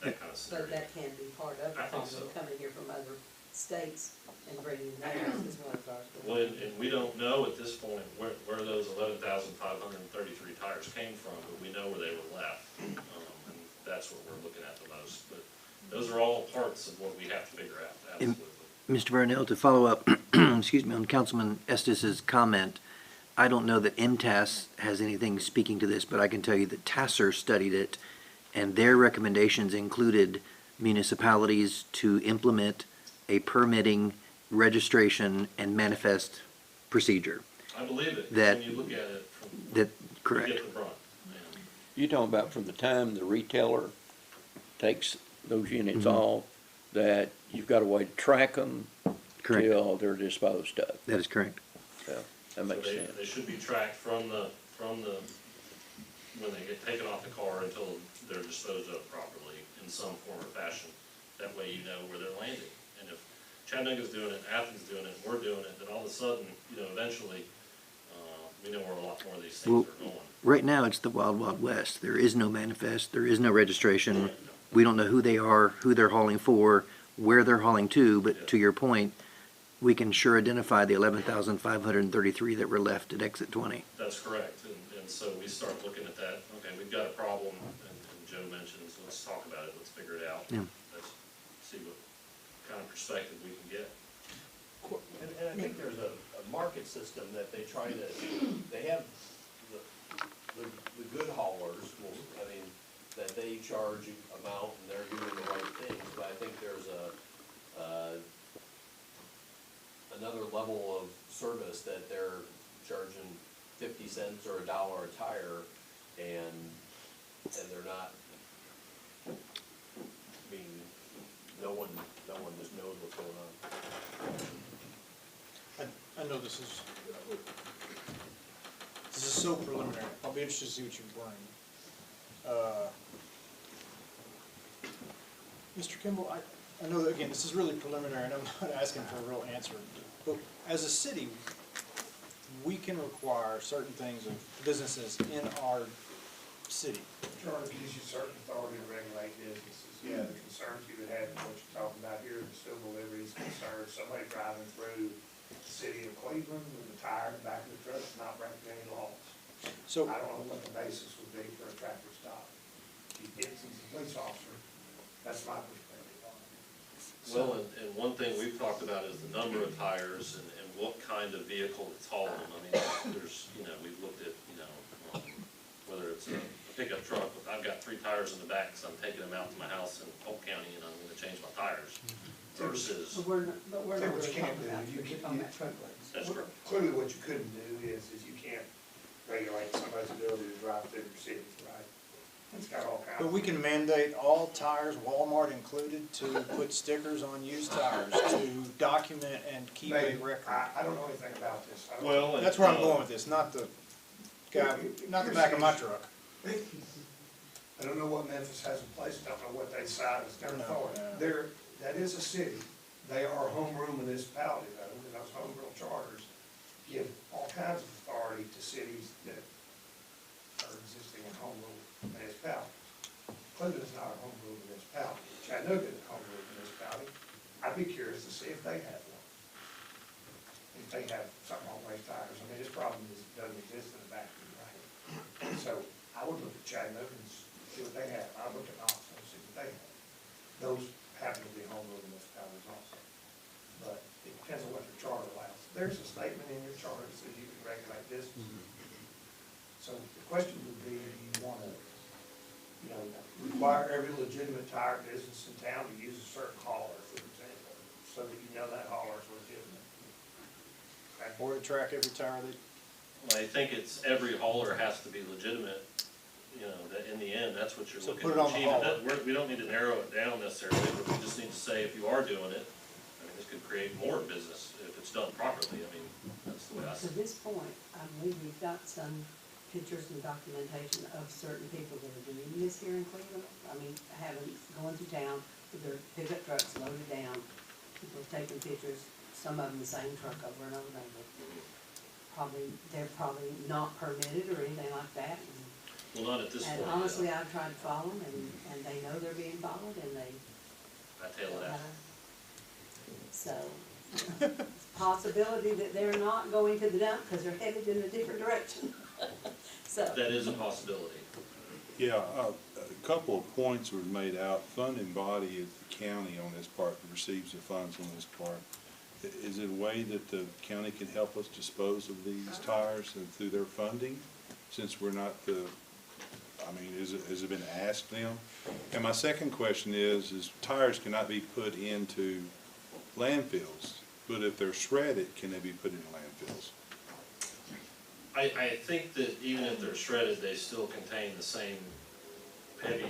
that kind of But scenario. that can be part of the I think problem, so. coming here from other states and bringing theirs as one of ours. Well, and we don't know at this point where those 11,533 tires came from, but we know where they were left. And that's what we're looking at the most. But those are all parts of what we have to figure out, absolutely. Mr. Varnell, to follow up, excuse me, on Councilman Estes's comment, I don't know that MTS has anything speaking to this, but I can tell you that TASSER studied it, and their recommendations included municipalities to implement a permitting, registration, and manifest procedure. I believe it, That- when you look at it from, That, you correct. get the brunt. And You talking about from the time the retailer takes those units Mhm. off, that you've got a way to track them Correct. till they're disposed of. That is correct. So, that makes so sense. they should be tracked from the, when they get taken off the car until they're disposed of properly in some form or fashion. That way you know where they're landing. And if Chattanooga's doing it, Athens doing it, we're doing it, then all of a sudden, eventually, we know where a lot more of these Well, things are going. right now, it's the wild, wild west. There is no manifest, there is no registration. We don't know who they are, who they're hauling for, where they're hauling to, but to your point, we can sure identify the 11,533 that were left at exit 20. That's correct, and so we start looking at that, okay, we've got a problem, and Joe mentions, let's talk about it, let's figure it out. Yeah. Let's see what kind of perspective we can get. And I think there's a market system that they try to, they have the good haulers, that they charge amount and they're doing the right things, but I think there's another level of service that they're charging 50 cents or $1 a tire, and they're not, no one just knows what's going on. I know this is so preliminary. I'll be interested to see what you bring. Mr. Kimball, I know that, again, this is really preliminary, and I'm not asking for a real answer, but as a city, we can require certain things of businesses in our city. Charter gives you certain authority to regulate businesses. Yeah, the concerns you would have, what you're talking about here, the steel deliveries, concerns, somebody driving through the city of Cleveland with a tire in the back of the truck, not breaking any laws. So, I don't know what the basis would be for a traffic stop. If he's a police officer, that's my perspective on it. Well, and one thing we've talked about is the number of tires and what kind of vehicle it's hauling them. I mean, there's, we've looked at, whether it's a pickup truck, I've got 3 tires in the back, so I'm taking them out to my house in Polk County and I'm gonna change my tires versus, But we're not Say what really you can't talking do, about, you we're can- talking about truckloads. that's correct. Clearly, what you couldn't do is you can't regulate somebody's ability to drive through their cities, right? It's got all kinds. but we can mandate all tires, Walmart included, to put stickers on used tires, to document and keep a Maybe. record. I don't know anything about this. I don't- Well, and, That's where I'm going with this, not the guy, not the back of my truck. I don't know what Memphis has in place, I don't know what they decide is their No, authority. no. That is a city, they are a home rule municipality though, and those home rule charters give all kinds of authority to cities that are existing in home rule municipalities. Cleveland is not a home rule municipality, Chattanooga is a home rule municipality. I'd be curious to see if they have one. If they have something on waste tires, I mean, this problem doesn't exist in the vacuum, right? So I would look at Chattanooga and see what they have. I'd look at Knoxville and see what they have. Those happen to be home rule municipalities also. But it depends on what your charter allows. There's a statement in your charter that says you can regulate business. So the question would be, do you want to, require every legitimate tire business in town to use a certain hauler, for example, so that you know that hauler is legitimate? Okay. Or to track every tire they, I think it's every hauler has to be legitimate, that in the end, that's what you're So looking put to it on the achieve. And hauler. we don't need to narrow it down necessarily, but we just need to say, if you are doing it, this could create more business if it's done properly. That's the way I see To it. this point, I believe we've got some pictures and documentation of certain people that are doing this here in Cleveland. Going through town with their pickup trucks loaded down, people taking pictures, some of them the same truck over and over and over. They're probably not permitted or anything like that. Well, not at this point. And honestly, I've tried to follow them, and they know they're being followed, and they I tail it out. So, possibility that they're not going to the dump because they're headed in a different direction. So, That is a possibility. Yeah, a couple of points were made out. Funding body is the county on this part that receives the funds on this part. Is it a way that the county can help us dispose of these tires and through their funding? Since we're not the, I mean, has it been asked them? And my second question is tires cannot be put into landfills, but if they're shredded, can they be put into landfills? I think that even if they're shredded, they still contain the same heavy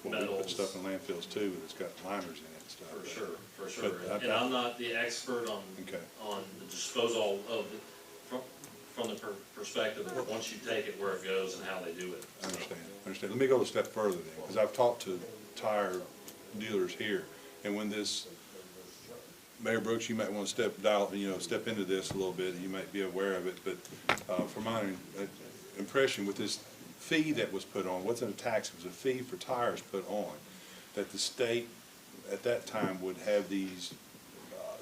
Well, we put metals. stuff in landfills too, and it's got liners in it and stuff. For sure, for sure. But And I'm not the expert on, Okay. on the disposal of it from the perspective of once you take it, where it goes and how they do it. I understand. Let me go a step further then, because I've talked to tire dealers here, and when this, Mayor Brooks, you might want to step into this a little bit, you might be aware of it, but from my impression with this fee that was put on, wasn't a tax, it was a fee for tires put on, that the state at that time would have these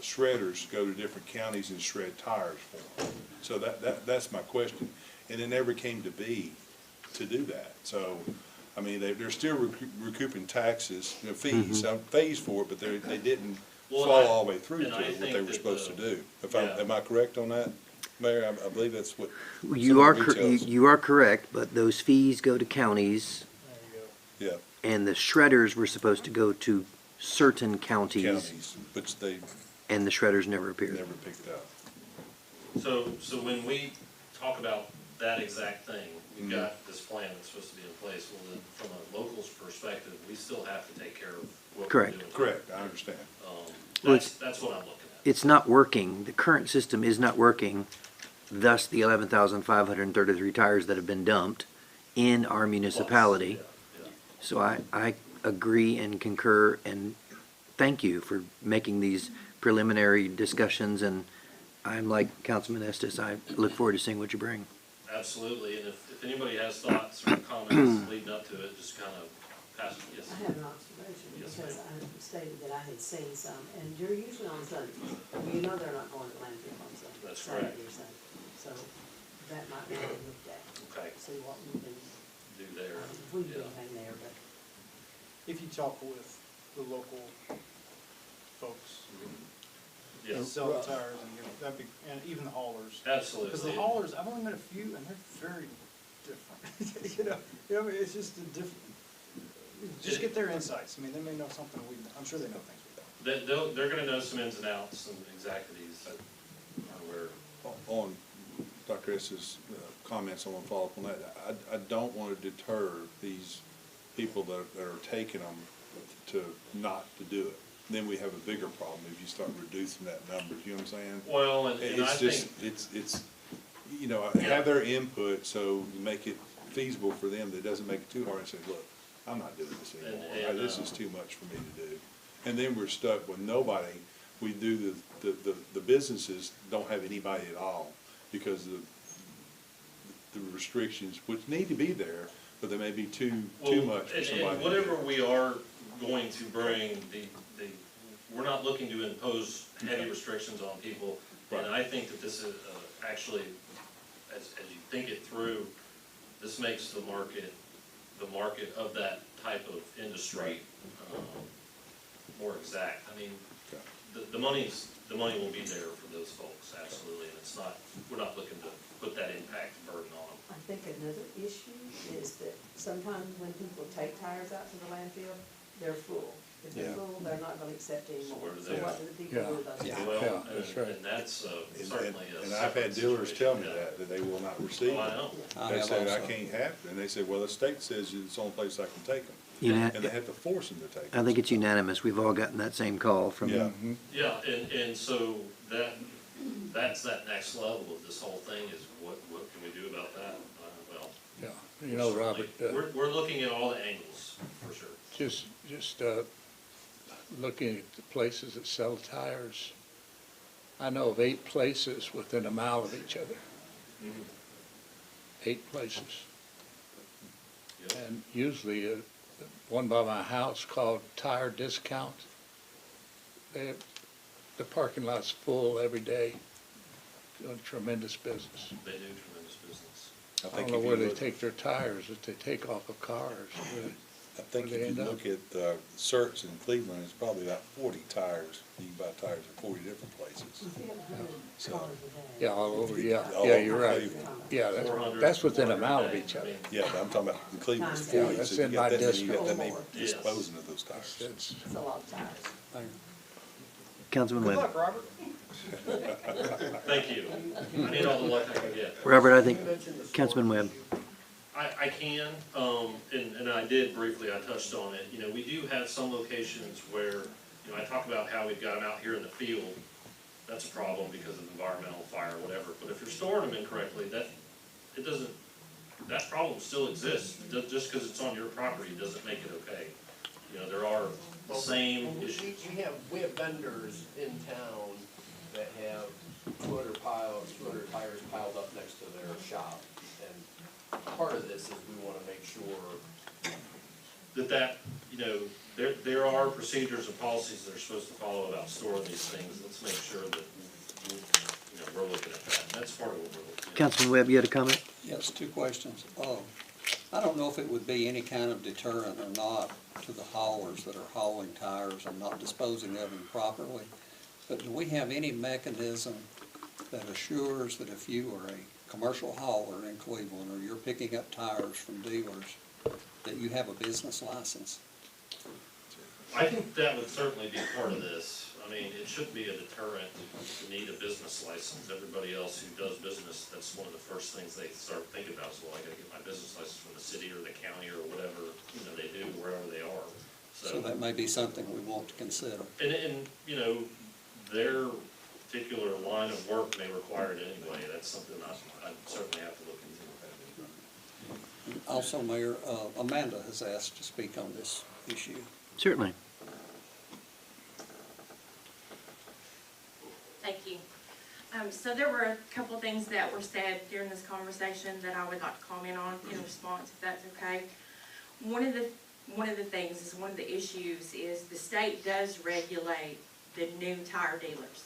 shredders go to different counties and shred tires for them. So that's my question. And it never came to be to do that. So, I mean, they're still recouping taxes, fees, fees for it, but they didn't follow all the way through to what they were supposed to do. Am I correct on that, Mayor? I believe that's what. You are correct, but those fees go to counties, Yeah, and the shredders were supposed to go to certain counties, which they and the shredders never appeared. never picked up. So when we talk about that exact thing, we've got this plan that's supposed to be in place. Well, then, from a local's perspective, we still have to take care of what we're Correct. doing. Correct, I understand. Well, That's what I'm looking at. It's not working. The current system is not working, thus the 11,533 tires that have been dumped in our municipality. Yeah. So I agree and concur, and thank you for making these preliminary discussions, and I'm like Councilman Estes, I look forward to seeing what you bring. Absolutely, and if anybody has thoughts or comments leading up to it, just kind of pass it, yes. I have an observation, Yes, because ma'am. I stated that I had seen some, and they're usually on Sundays. You know they're not going to landfill on Sunday. That's correct. Saturday or Sunday. So that might be looked at, Okay, see what we can, do there, if we can do yeah. anything there, but If you talk with the local folks, Yes, sell the tires and that'd be, and even the haulers. absolutely. Because the haulers, I've only met a few, and they're very different. I mean, it's just a different, just get their insights. I mean, they may know something I'm sure they know things we don't. They're gonna know some ins and outs and exactities on where, On Dr. Estes' comments, I want to follow up on that. I don't want to deter these people that are taking them to not to do it. Then we have a bigger problem if you start reducing that number, you know what I'm saying? well, and I It's just, think, it's, have their input so you make it feasible for them, that doesn't make it too hard and say, look, I'm not doing this anymore. And, This is too much for me to do. And then we're stuck with nobody. We do the businesses don't have anybody at all because of the restrictions, which need to be there, but they may be too much for somebody. and whatever we are going to bring, we're not looking to impose heavy restrictions on people. And I think that this is, actually, as you think it through, this makes the market of that type of industry, more exact. I mean, the money will be there for those folks, absolutely, and it's not, we're not looking to put that impact burden on them. I think another issue is that sometimes when people take tires out to the landfill, they're full. If they're Yeah. full, they're not gonna accept anymore. where do So they- what do the people do with those tires? Well, that's right. and that's certainly a And I've had separate dealers tell me situation, that they will not receive Oh, I it. know. They said, I can't have it, and they said, well, the state says it's the only place I can take them. Una- And they have to force them to take I them. think it's unanimous. We've all gotten that same call from. Yeah. Yeah, and so that's that next level of this whole thing is what can we do about that? Well, Yeah, you know, Robert, we're looking at all the angles, for sure. just looking at the places that sell tires, I know of 8 places within a mile of each other. 8 places. Yep. And usually, one by my house called Tire Discount, the parking lot's full every day, doing tremendous business. They do tremendous business. I don't know where they take their tires, if they take off of cars. Really. I think Where they if you end up. look at, Search in Cleveland, it's probably about 40 tires. You can buy tires at 40 different places. So- $100 a day. Yeah, all over, yeah, All yeah, over you're right. Cleveland. Yeah, 400, that's within a 400 mile a of day. each other. Yeah, but I'm talking about the Cleveland's Yeah, 40, that's so you in got my that many, you got district. that many Yes. disposing of those tires. It's, It's a lot of tires. Councilman Good Webb. luck, Robert. Thank you. I need all the luck I can get. Robert, I think, Councilman Webb. I can, and I did briefly, I touched on it, you know, we do have some locations where, you know, I talk about how we've got them out here in the field. That's a problem because of environmental fire, whatever, but if you're storing them incorrectly, it doesn't, that problem still exists. Just because it's on your property doesn't make it okay. You know, there are the same issues. We have vendors in town that have 200 tires piled up next to their shop. And part of this is we wanna make sure That, you know, there are procedures and policies that are supposed to follow about storing these things. Let's make sure that, you know, we're looking at that. That's part of what we're looking at. Councilman Webb, you had a comment? Yes, two questions. I don't know if it would be any kind of deterrent or not to the haulers that are hauling tires and not disposing of them properly, but do we have any mechanism that assures that if you are a commercial hauler in Cleveland, or you're picking up tires from dealers, that you have a business license? I think that would certainly be part of this. I mean, it shouldn't be a deterrent to need a business license. Everybody else who does business, that's one of the first things they start thinking about is, well, I gotta get my business license from the city or the county or whatever, you know, they do, wherever they are. So that may be something we want to consider. And, you know, their particular line of work may require it anyway. That's something I certainly have to look into. Also, Mayor, Amanda has asked to speak on this issue. Certainly. Thank you. So there were a couple of things that were said during this conversation that I would like to comment on in response, if that's okay. One of the things is, one of the issues is the state does regulate the new tire dealers.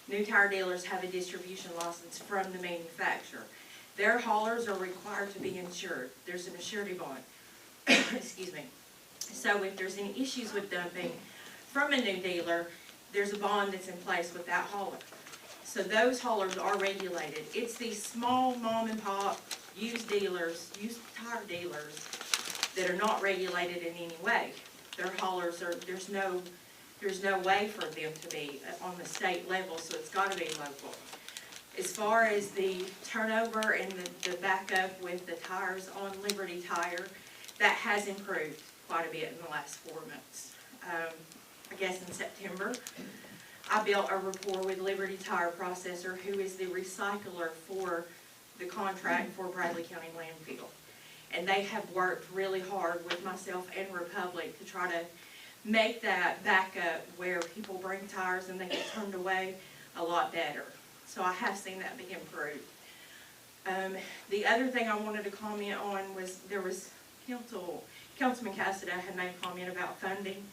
New tire dealers have a distribution license from the manufacturer. Their haulers are required to be insured. There's an surety bond. Excuse me. So if there's any issues with dumping from a new dealer, there's a bond that's in place with that hauler. So those haulers are regulated. It's these small mom and pop used dealers, used tire dealers, that are not regulated in any way. Their haulers are, there's no way for them to be on the state level, so it's gotta be local. As far as the turnover and the backup with the tires on Liberty Tire, that has improved quite a bit in the last 4 months. I guess in September, I built a rapport with Liberty Tire Processor, who is the recycler for the contract for Bradley County Landfill. And they have worked really hard with myself and Republic to try to make that backup where people bring tires and they get turned away a lot better. So I have seen that be improved. The other thing I wanted to comment on was Councilman Cassidy had made a comment about funding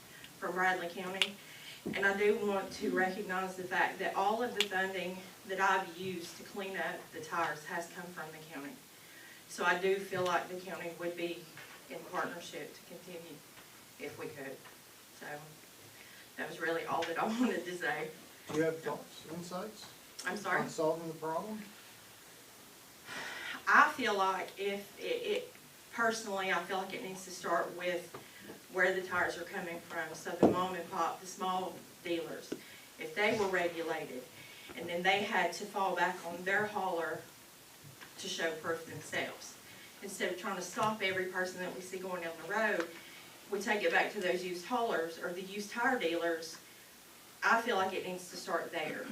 from Bradley County. And I do want to recognize the fact that all of the funding that I've used to clean up the tires has come from the county. So I do feel like the county would be in partnership to continue if we could. So that was really all that I wanted to say. Do you have thoughts, insights I'm sorry? on solving the problem? I feel like if personally, I feel like it needs to start with where the tires are coming from. So the mom and pop, the small dealers, if they were regulated, and then they had to fall back on their hauler to show proof themselves. Instead of trying to stop every person that we see going down the road, we take it back to those used haulers or the used tire dealers. I feel like it needs to start there.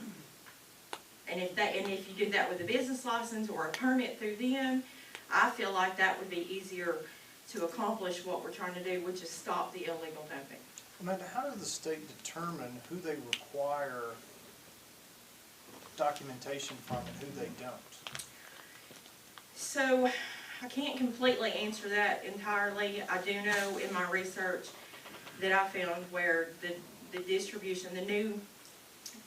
And if you did that with a business license or a permit through them, I feel like that would be easier to accomplish what we're trying to do, which is stop the illegal dumping. Amanda, how does the state determine who they require documentation from and who they don't? So I can't completely answer that entirely. I do know in my research that I found where the distribution, the new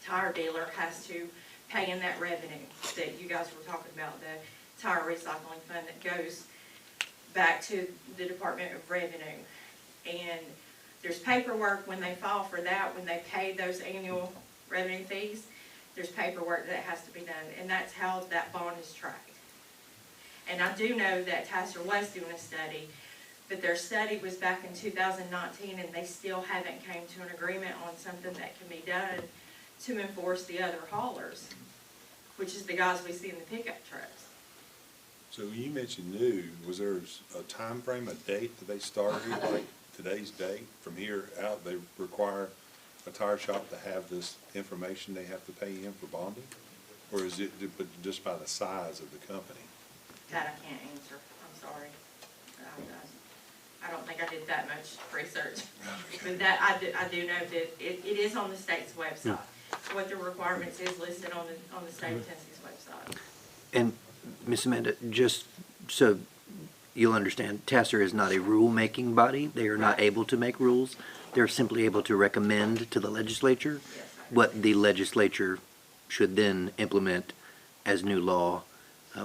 tire dealer has to pay in that revenue that you guys were talking about, the tire recycling fund that goes back to the Department of Revenue. And there's paperwork when they file for that, when they pay those annual revenue fees, there's paperwork that has to be done, and that's how that bond is tracked. And I do know that Tasser was doing a study, but their study was back in 2019, and they still haven't came to an agreement on something that can be done to enforce the other haulers, which is the guys we see in the pickup trucks. So when you mentioned new, was there a time frame, a date that they started, like today's date? From here out, they require a tire shop to have this information they have to pay in for bonding? Or is it just by the size of the company? That I can't answer, I'm sorry. I don't think I did that much research. But that, I do know that it is on the state's website. What the requirements is listed on the state of Tennessee's website. And Ms. Amanda, just so you'll understand, Tasser is not a rule-making body. They are not able to make rules. They're simply able to recommend to the legislature what the legislature should then implement as new law.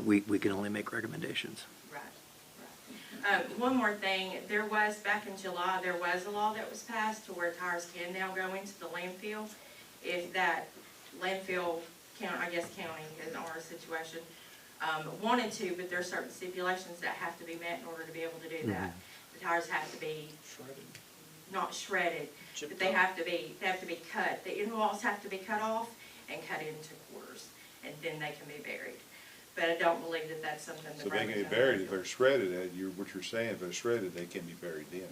We can only make recommendations. One more thing, there was, back in July, there was a law that was passed to where tires can now go into the landfill if that landfill county in our situation, wanted to, but there are certain stipulations that have to be met in order to be able to do that. The tires have to be not shredded, but they have to be cut. The end walls have to be cut off and cut into quarters, and then they can be buried. But I don't believe that that's something that. So they can be buried if they're shredded, what you're saying, if they're shredded, they can be buried in.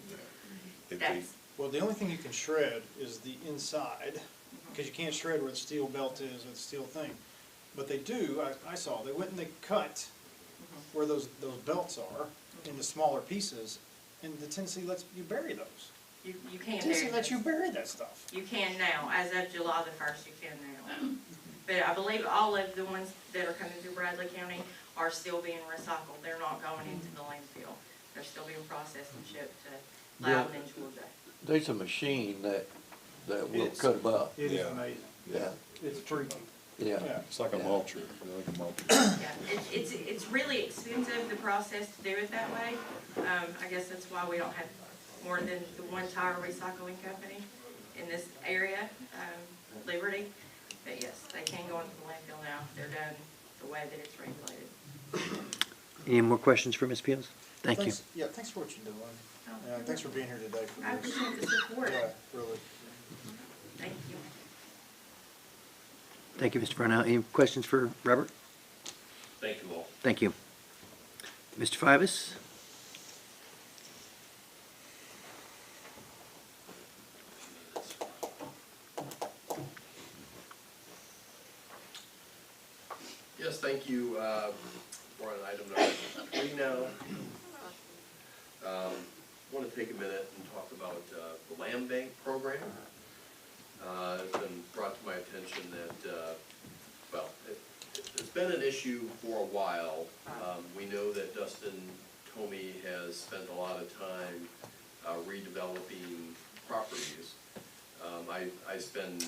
If they, Well, the only thing you can shred is the inside, because you can't shred where the steel belt is or the steel thing. But they do, I saw, they went and they cut where those belts are into smaller pieces, and the Tennessee lets you bury those. You can Tennessee lets you bury that stuff. You can now, as of July the 1st, you can now. But I believe all of the ones that are coming through Bradley County are still being recycled. They're not going into the landfill. They're still being processed and shipped to Loudon and Georgia. There's a machine that will cut them up. It is amazing. Yeah. It's freaky. Yeah. it's like a mulcher, like a mulcher. Yeah, it's really expensive, the process to do it that way. I guess that's why we don't have more than the one tire recycling company in this area, Liberty. But yes, they can go into the landfill now. They're done the way that it's regulated. Any more questions for Ms. Peels? Thank you. Yeah, thanks for what you're doing. Oh, Thanks for being here today for I this. appreciate the support. Yeah, really. Thank you. Thank you, Mr. Farnell. Any questions for Robert? Thank you all. Thank you. Mr. Fivas? Yes, thank you. We're on item number 3 now. Want to take a minute and talk about the land bank program. It's been brought to my attention that, well, it's been an issue for a while. We know that Dustin Tomey has spent a lot of time redeveloping properties. I spend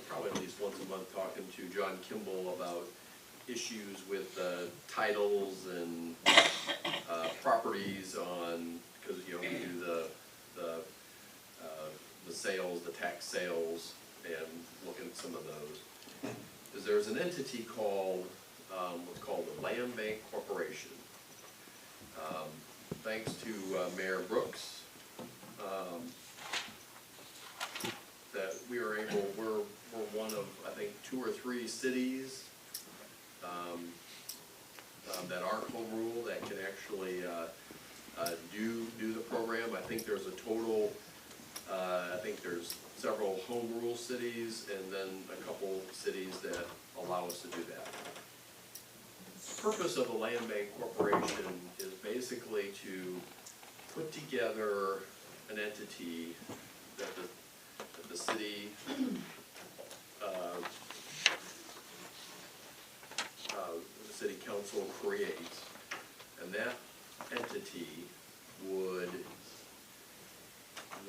probably at least once a month talking to John Kimball about issues with titles and properties on, because we do the sales, the tax sales, and looking at some of those. Because there's an entity called what's called the Land Bank Corporation. Thanks to Mayor Brooks, that we are able, we're one of, I think, 2 or 3 cities that aren't home rule that can actually do the program. I think there's a total, I think there's several home rule cities and then a couple cities that allow us to do that. The purpose of the Land Bank Corporation is basically to put together an entity that the city the city council creates, and that entity would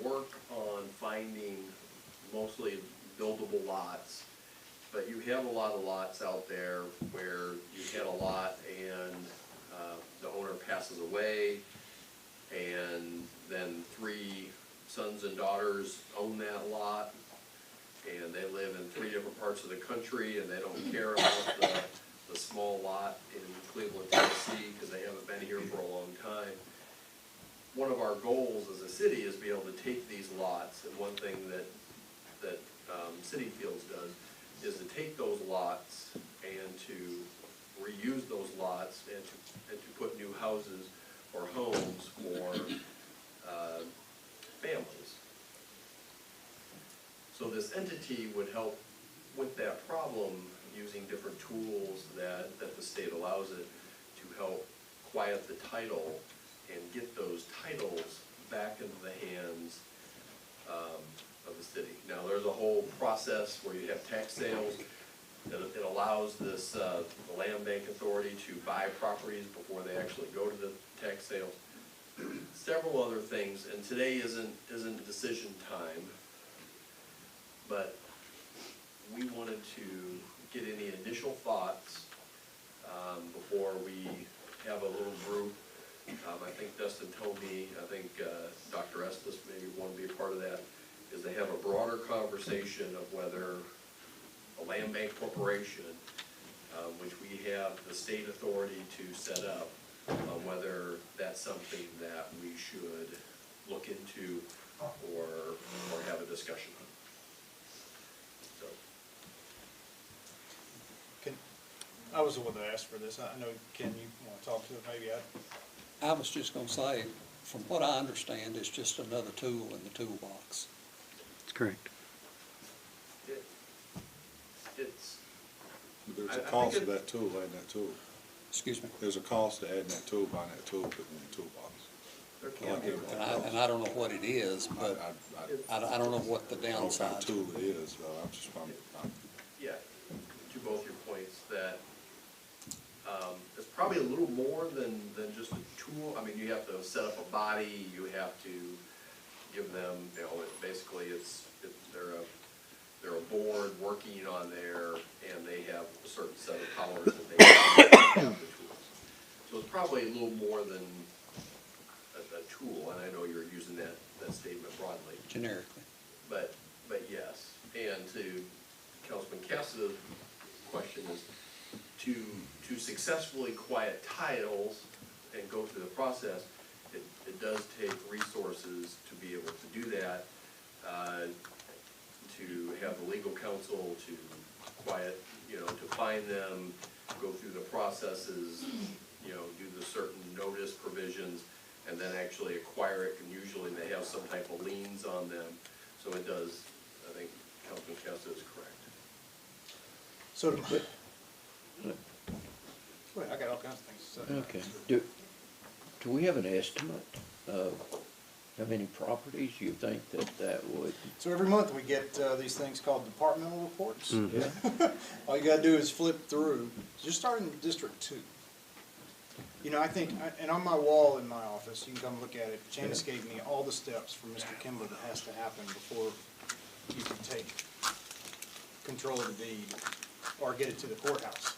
work on finding mostly buildable lots. But you have a lot of lots out there where you had a lot and the owner passes away and then 3 sons and daughters own that lot, and they live in 3 different parts of the country, and they don't care about the small lot in Cleveland, Tennessee, because they haven't been here for a long time. One of our goals as a city is to be able to take these lots, and one thing that City Fields does is to take those lots and to reuse those lots and to put new houses or homes for families. So this entity would help with that problem using different tools that the state allows it to help quiet the title and get those titles back into the hands of the city. Now, there's a whole process where you have tax sales. It allows this, the Land Bank Authority to buy properties before they actually go to the tax sales. Several other things, and today isn't decision time, but we wanted to get any initial thoughts before we have a little group. I think Dustin told me, I think Dr. Estes maybe want to be a part of that, is they have a broader conversation of whether a land bank corporation, which we have the state authority to set up, whether that's something that we should look into or have a discussion on. So. I was the one that asked for this. I know, Ken, you want to talk to it maybe? I was just gonna say, from what I understand, it's just another tool in the toolbox. That's correct. It's. There's I a cost think to that tool, adding that tool. Excuse me? There's a cost to adding that tool, buying that tool, putting it in the toolbox. There I can like be. everything And I don't know what it is, but I don't know what the I don't know what kind downside. of tool it is, I'm just, I'm Yeah, to both your points, that it's probably a little more than just a tool. I mean, you have to set up a body, you have to give them, you know, basically they're a board working on there, and they have a certain set of powers that they have the tools. So it's probably a little more than a tool, and I know you're using that statement broadly. Generically. But yes, and to Councilman Cass's question is, to successfully quiet titles and go through the process, it does take resources to be able to do that, to have the legal counsel to quiet, to find them, go through the processes, do the certain notice provisions, and then actually acquire it, and usually they have some type of liens on them. So it does, I think Councilman Cass is correct. So, wait, I got all kinds of things to say. Okay. Do we have an estimate of how many properties you think that would? So every month we get these things called departmental reports. Mm-hmm. All you gotta do is flip through, just start in District 2. I think, and on my wall in my office, you can come look at it, Janice gave me all the steps for Mr. Kimball that has to happen before you can take control of the deed or get it to the courthouse.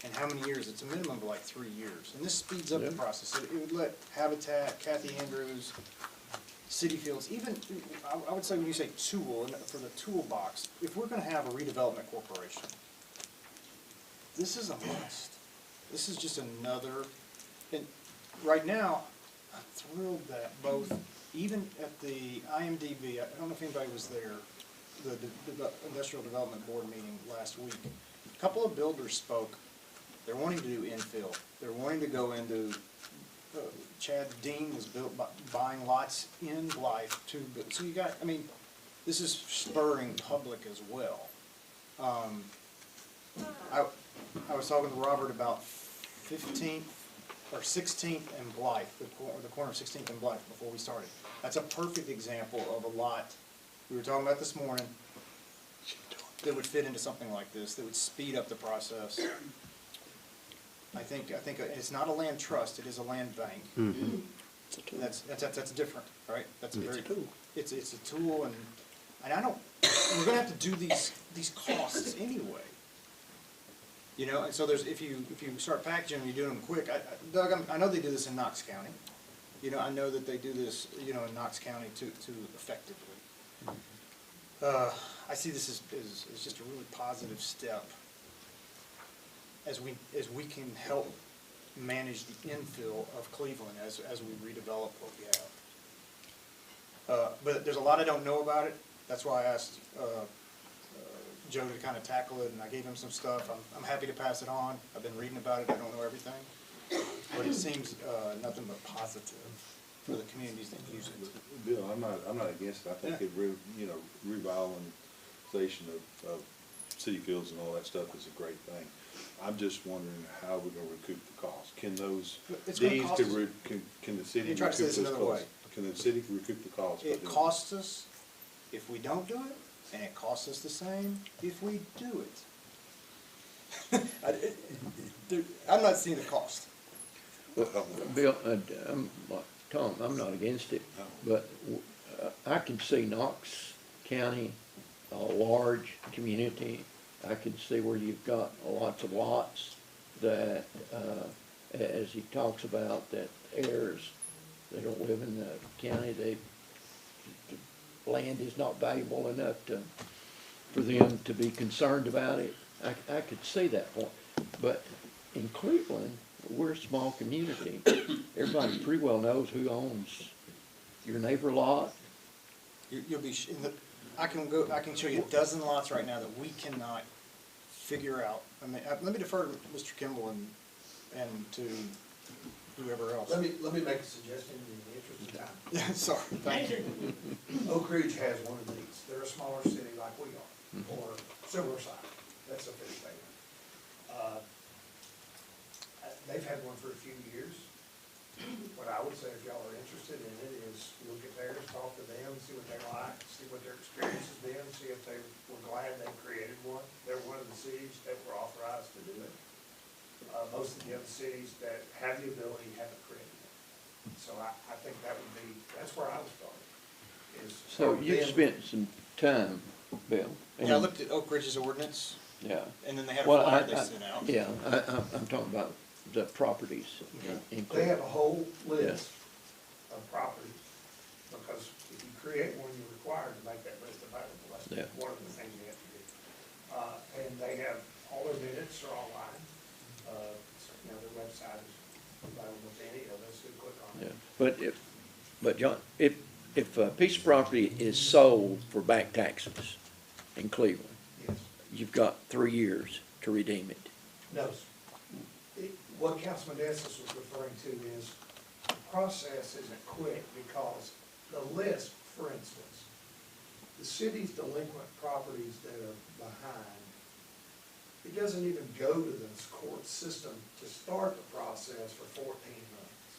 And how many years? It's a minimum of like 3 years. And this speeds up the process. It would let Habitat, Kathy Andrews, City Fields, even, I would say when you say tool, and for the toolbox, if we're gonna have a redevelopment corporation, this is a must. This is just another, and right now, I'm thrilled that both, even at the IMDb, I don't know if anybody was there, the Industrial Development Board meeting last week, a couple of builders spoke. They're wanting to do infill. They're wanting to go into, Chad Dean was buying lots in Blythe too. So you got, this is spurring public as well. I was talking to Robert about 15th or 16th and Blythe, the corner of 16th and Blythe before we started. That's a perfect example of a lot we were talking about this morning that would fit into something like this, that would speed up the process. I think it's not a land trust, it is a land bank. Mm-hmm. That's different, right? That's It's a tool. It's a tool, and I don't, we're gonna have to do these costs anyway. And so if you start packaging them, you're doing them quick. Doug, I know they do this in Knox County. You know, I know that they do this, you know, in Knox County too effectively. I see this as just a really positive step as we can help manage the infill of Cleveland as we redevelop what we have. But there's a lot I don't know about it. That's why I asked Joe to kind of tackle it, and I gave him some stuff. I'm happy to pass it on. I've been reading about it. I don't know everything. But it seems nothing but positive for the communities that use it. Bill, I'm not against it. I think revitalization of city fields and all that stuff is a great thing. I'm just wondering how we're gonna recoup the cost. Can those It's gonna deeds, cost us- can the city Let me try to say recoup this those another way. costs? Can the city recoup the cost? by It doing costs us if we don't do it, and it costs us the same if we do it. I'm not seeing the cost. Bill, Tom, I'm not against it, but I can see Knox County, a large community. I can see where you've got lots of lots that, as he talks about, that heirs, they don't live in the county, the land is not valuable enough for them to be concerned about it. I could see that point. But in Cleveland, we're a small community. Everybody pretty well knows who owns your neighbor lot. You'll be, I can show you a dozen lots right now that we cannot figure out. I mean, let me defer to Mr. Kimball and to whoever else. Let me make a suggestion in the interest of time. Yeah, sorry, thank you. Oak Ridge has one of these. They're a smaller city like we are, or similar size. That's a fair statement. They've had one for a few years. What I would say, if y'all are interested in it, is look at theirs, talk to them, see what they like, see what their experience has been, see if they were glad they created one. They're one of the cities that were authorized to do it. Most of the other cities that have the ability haven't created it. So I think that would be, that's where I would start. So you spent some time, Bill. Yeah, I looked at Oak Ridge's ordinance. Yeah. And then they had a Well, flyer they sent out. Yeah, I'm talking about the properties in They have Cleveland. a whole list of properties, because if you create one, you're required to make that list available. Yeah. That's one of the things you have to do. And they have, all their minutes are online. You know, their website is available to any of us who click on it. But John, if a piece of property is sold for back taxes in Cleveland, Yes. you've got 3 years to redeem it. No. What Councilman Estes was referring to is the process isn't quick because the list, for instance, the city's delinquent properties that are behind, it doesn't even go to the court system to start the process for 14 months,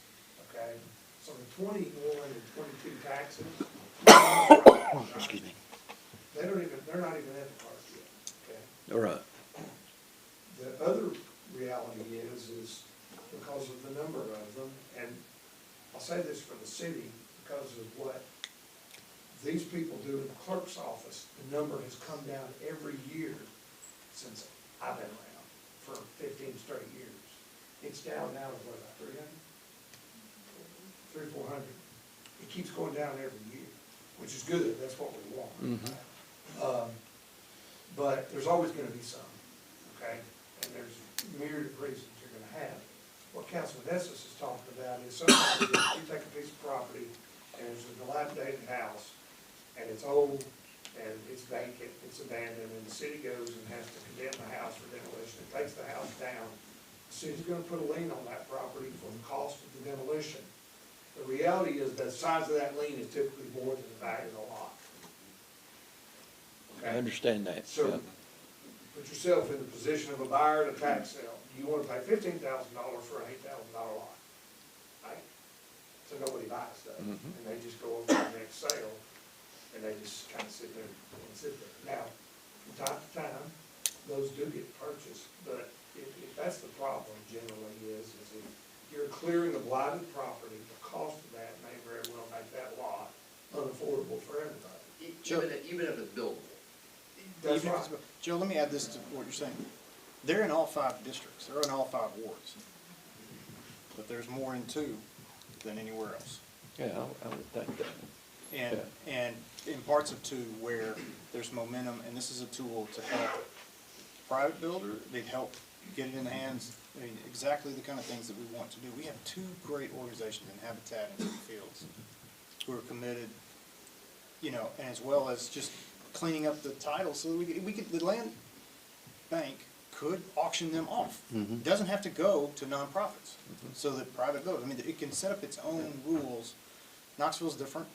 okay? So the 21 and 22 taxes, Excuse me. they're not even at the park yet, okay? All right. The other reality is because of the number of them, and I'll say this for the city, because of what these people do in the clerk's office, the number has come down every year since I've been around, for 15 straight years. It's down now to what, about 300? 400. It keeps going down every year, which is good, that's what we want. But there's always gonna be some, okay? And there's myriad of reasons you're gonna have. What Councilman Estes is talking about is sometimes if you take a piece of property and there's a dilapidated house and it's old and it's vacant, it's abandoned, and the city goes and has to condemn the house for demolition, it takes the house down, the city's gonna put a lien on that property for the cost of the demolition. The reality is the size of that lien is typically more than the value of the lot. I understand that. So, yeah. put yourself in the position of a buyer at a tax sale. Do you wanna pay $15,000 for an $8,000 lot? Right? So nobody buys stuff, and they just go over to the next sale, and they just kinda sit there and sit there. Now, from time to time, those do get purchased, but if that's the problem generally is if you're clearing a blighted property, the cost of that may very well make that lot unaffordable for everybody. Even if it's buildable. That's Even if right. it's- Joe, let me add this to what you're saying. They're in all 5 districts, they're in all 5 wards. But there's more in 2. than anywhere else. Yeah, I would think that. And in parts of two where there's momentum, and this is a tool to help private builder, they'd help get it in the hands, I mean, exactly the kind of things that we want to do. We have two great organizations in Habitat and City Fields who are committed, you know, and as well as just cleaning up the title so that we could, the land bank could auction them off. Mhm. It doesn't have to go to nonprofits, so that private builders, I mean, it can set up its own rules. Knoxville's different,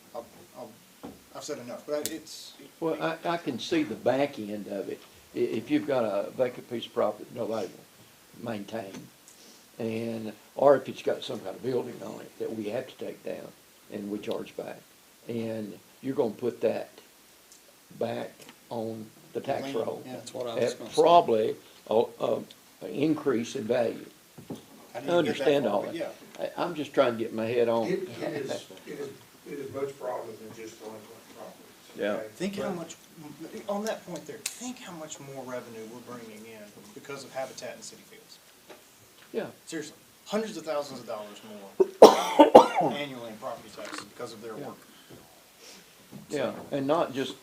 I've said enough, but it's. Well, I can see the back end of it. If you've got a vacant piece of property that nobody will maintain, and, or if it's got some kind of building on it that we have to take down and we charge back, and you're gonna put that back on the tax Lien, roll. yeah, that's what I was At gonna say. probably an increase in value. I I didn't get that understand far, all but that. yeah. I'm just trying to get my head on. It is much broader than just delinquent properties. Yeah. okay? Think how much, on that point there, think how much more revenue we're bringing in because of Habitat and City Fields. Yeah. Seriously, hundreds of thousands of dollars more annually in property taxes because of their work. Yeah, and not just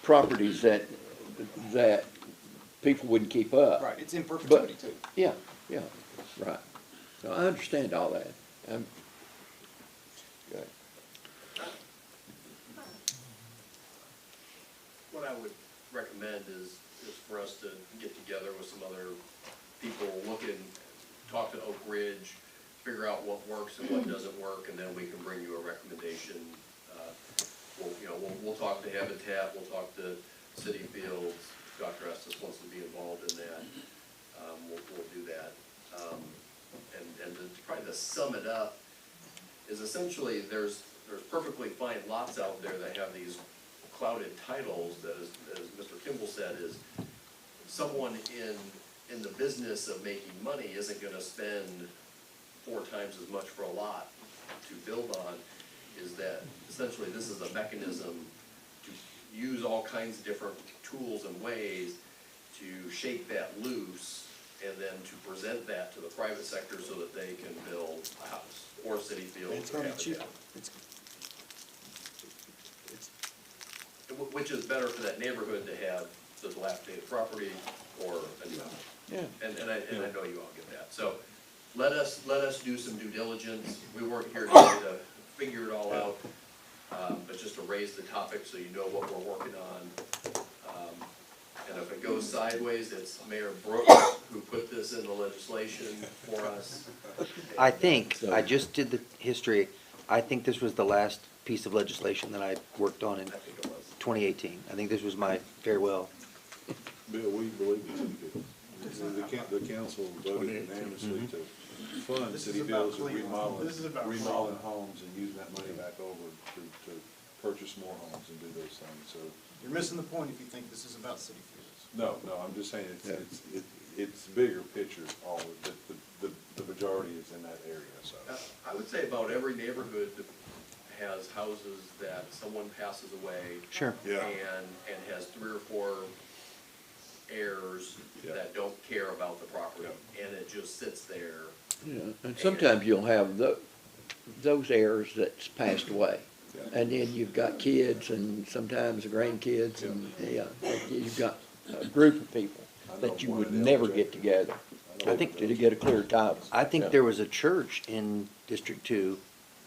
properties that people wouldn't keep up. Right, it's in perpetuity too. Yeah, right. So I understand all that. Good. What I would recommend is for us to get together with some other people, talk to Oak Ridge, figure out what works and what doesn't work, and then we can bring you a recommendation. We'll talk to Habitat, we'll talk to City Fields, Dr. Estes wants to be involved in that, we'll do that. And to try to sum it up, is essentially there's perfectly fine lots out there that have these clouded titles that, as Mr. Kimball said, is someone in the business of making money isn't gonna spend 4 times as much for a lot to build on. Is that essentially this is a mechanism to use all kinds of different tools and ways to shake that loose and then to present that to the private sector so that they can build a house or City Fields. It's gonna be cheaper. Which is better for that neighborhood to have the dilapidated property or a new house. Yeah. And I know you all get that. So let us do some due diligence. We weren't here today to figure it all out, but just to raise the topic so you know what we're working on. And if it goes sideways, it's Mayor Brooks who put this in the legislation for us. I think, I just did the history, I think this was the last piece of legislation that I worked on in I think it was. 2018. I think this was my farewell. Bill, we believe in City Fields. The council voted unanimously to fund This is City about Fields and Cleveland. This is about remodeling homes and using that money back over to purchase more homes and do those things, so. You're missing the point if you think this is about City Fields. No, I'm just saying it's bigger picture, all of it, the majority is in that area, so. I would say about every neighborhood has houses that someone passes away. Sure. Yeah. And has 3 or 4 heirs Yeah. that don't care about the property, and it just sits there. Yeah, and sometimes you'll have those heirs that's passed away. Yeah. And then you've got kids and sometimes grandkids and, you've got a group of people that you would never get together. I think to get a clear title. I think Yeah. there was a church in District 2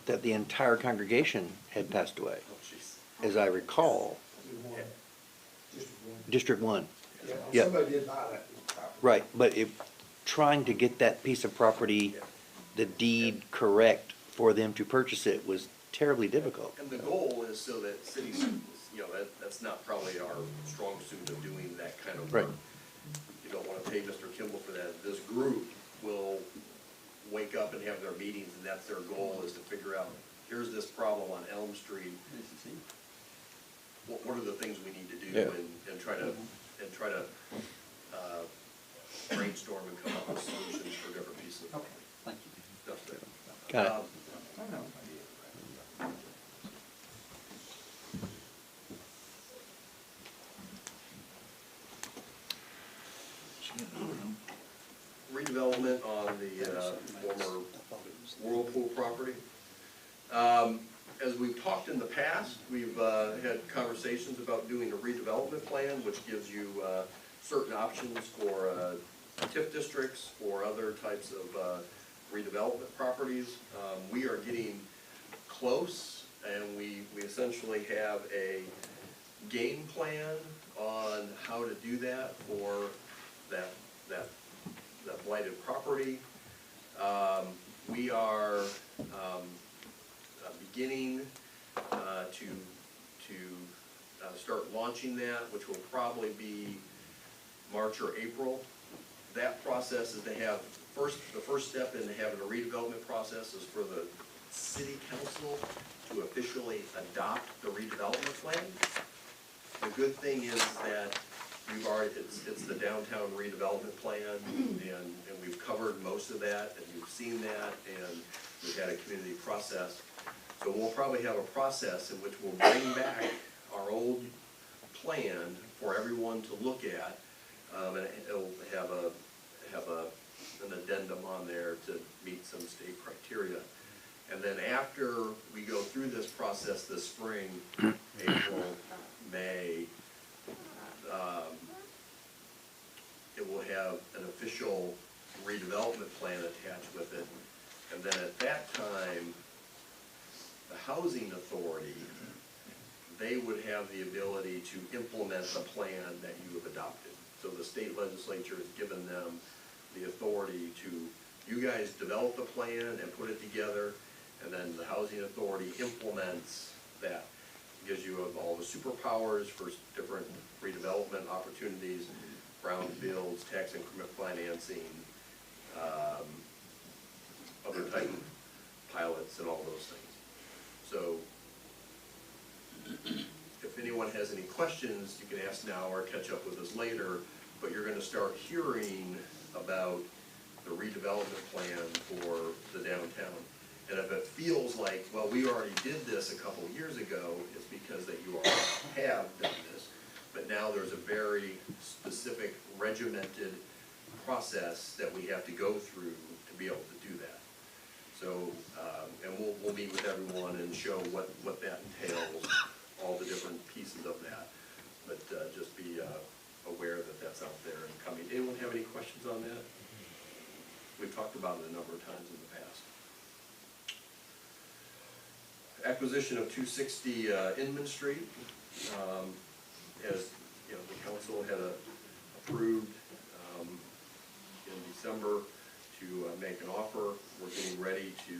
that the entire congregation had passed away, as I recall. Just one. District 1. Yeah, Yeah. somebody did buy that property. Right, but trying to get that piece of property, the deed correct for them to purchase it was terribly difficult. And the goal is so that cities, that's not probably our strong suit of doing that kind of work. Right. You don't wanna pay Mr. Kimball for that. This group will wake up and have their meetings, and that's their goal, is to figure out, here's this problem on Elm Street. What are the things we need to do, Yeah. and try to brainstorm and come up with solutions for different pieces of property. Thank you. That's it. Got it. I know. Redevelopment on the former Whirlpool property. As we've talked in the past, we've had conversations about doing a redevelopment plan, which gives you certain options for TIF districts, for other types of redevelopment properties. We are getting close, and we essentially have a game plan on how to do that for that blighted property. We are beginning to start launching that, which will probably be March or April. That process is to have, the first step in having a redevelopment process is for the city council to officially adopt the redevelopment plan. The good thing is that we've already, it's the downtown redevelopment plan, and we've covered most of that, and you've seen that, and we've had a community process. So we'll probably have a process in which we'll bring back our old plan for everyone to look at, and it'll have an addendum on there to meet some state criteria. And then after we go through this process this spring, April, May, it will have an official redevelopment plan attached with it. And then at that time, the housing authority, they would have the ability to implement the plan that you have adopted. So the state legislature has given them the authority to, you guys develop the plan and put it together, and then the housing authority implements that. Gives you all the superpowers for different redevelopment opportunities, brownfields, tax increment financing, other type of pilots and all those things. So if anyone has any questions, you can ask now or catch up with us later, but you're gonna start hearing about the redevelopment plan for the downtown. And if it feels like, well, we already did this a couple of years ago, it's because that you already have done this. But now there's a very specific regimented process that we have to go through to be able to do that. So, and we'll meet with everyone and show what that entails, all the different pieces of that. But just be aware that that's out there and coming. Anyone have any questions on that? We've talked about it a number of times in the past. Acquisition of 260 Inman Street, as you know, the council had approved in December to make an offer. We're getting ready to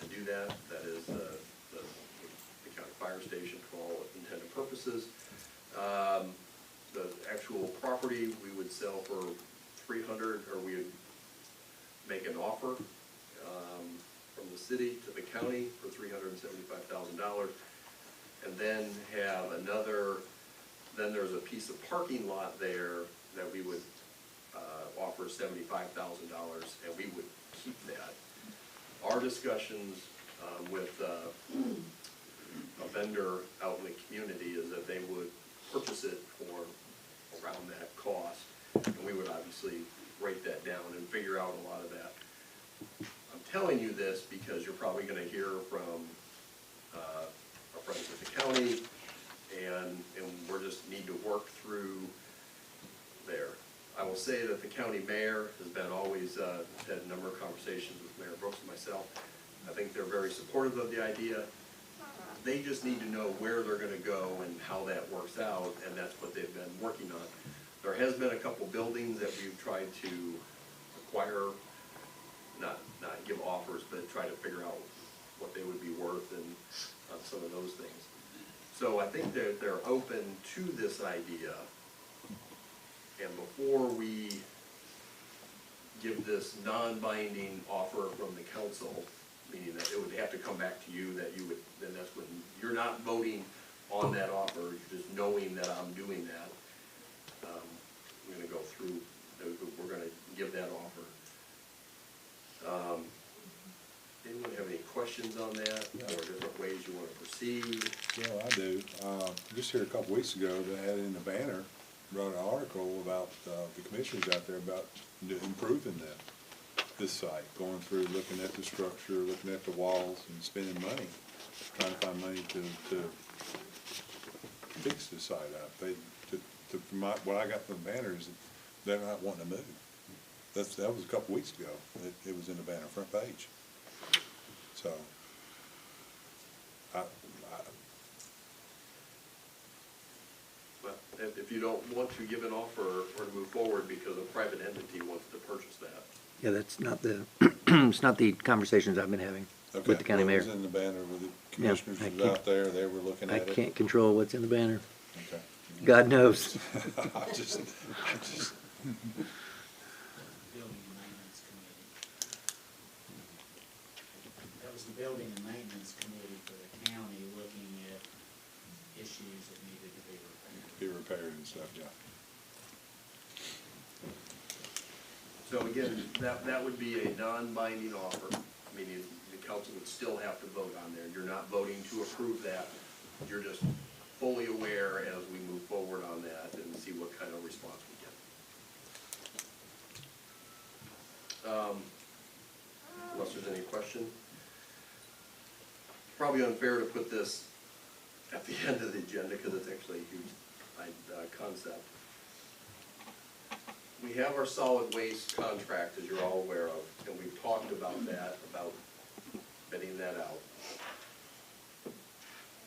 do that. That is the county fire station for all intended purposes. The actual property we would sell for $300, or we would make an offer from the city to the county for $375,000, and then have another. Then there's a piece of parking lot there that we would offer $75,000, and we would keep that. Our discussions with a vendor out in the community is that they would purchase it for around that cost, and we would obviously write that down and figure out a lot of that. I'm telling you this because you're probably going to hear from our friends at the county, and we just need to work through there. I will say that the county mayor has been always had a number of conversations with Mayor Brooks and myself. I think they're very supportive of the idea. They just need to know where they're going to go and how that works out, and that's what they've been working on. There has been a couple buildings that we've tried to acquire, not give offers, but try to figure out what they would be worth and some of those things. So I think they're open to this idea, and before we give this non-binding offer from the council, meaning that it would have to come back to you, that you would, then that's when, you're not voting on that offer, you're just knowing that I'm doing that. We're gonna go through, we're gonna give that offer. Anyone have any questions on that, or different ways you wanna proceed? Well, I do. Just here a couple weeks ago, they had in the banner, wrote an article about the commissioners out there about improving that. this site, going through, looking at the structure, looking at the walls, and spending money, trying to find money to fix this site up. From what I got from the banner is that they're not wanting to move. That was a couple weeks ago. It was in the banner front page. So, Well, if you don't want to give an offer or to move forward because a private entity wants to purchase that. Yeah, that's not the, it's not the conversations I've been having with the county well, mayor. it was in the banner with the Yeah, commissioners I was can't- out there, they were looking I at it. can't control what's in the banner. Okay. God knows. I just, Building and Maintenance Committee. That was the Building and Maintenance Committee for the county looking at issues that needed to be repaired. be repaired and stuff, yeah. So again, that would be a non-binding offer, meaning the council would still have to vote on there. You're not voting to approve that, you're just fully aware as we move forward on that and see what kind of response we get. Unless there's any question. Probably unfair to put this at the end of the agenda because it's actually a huge concept. We have our solid waste contract, as you're all aware of, and we've talked about that, about bidding that out.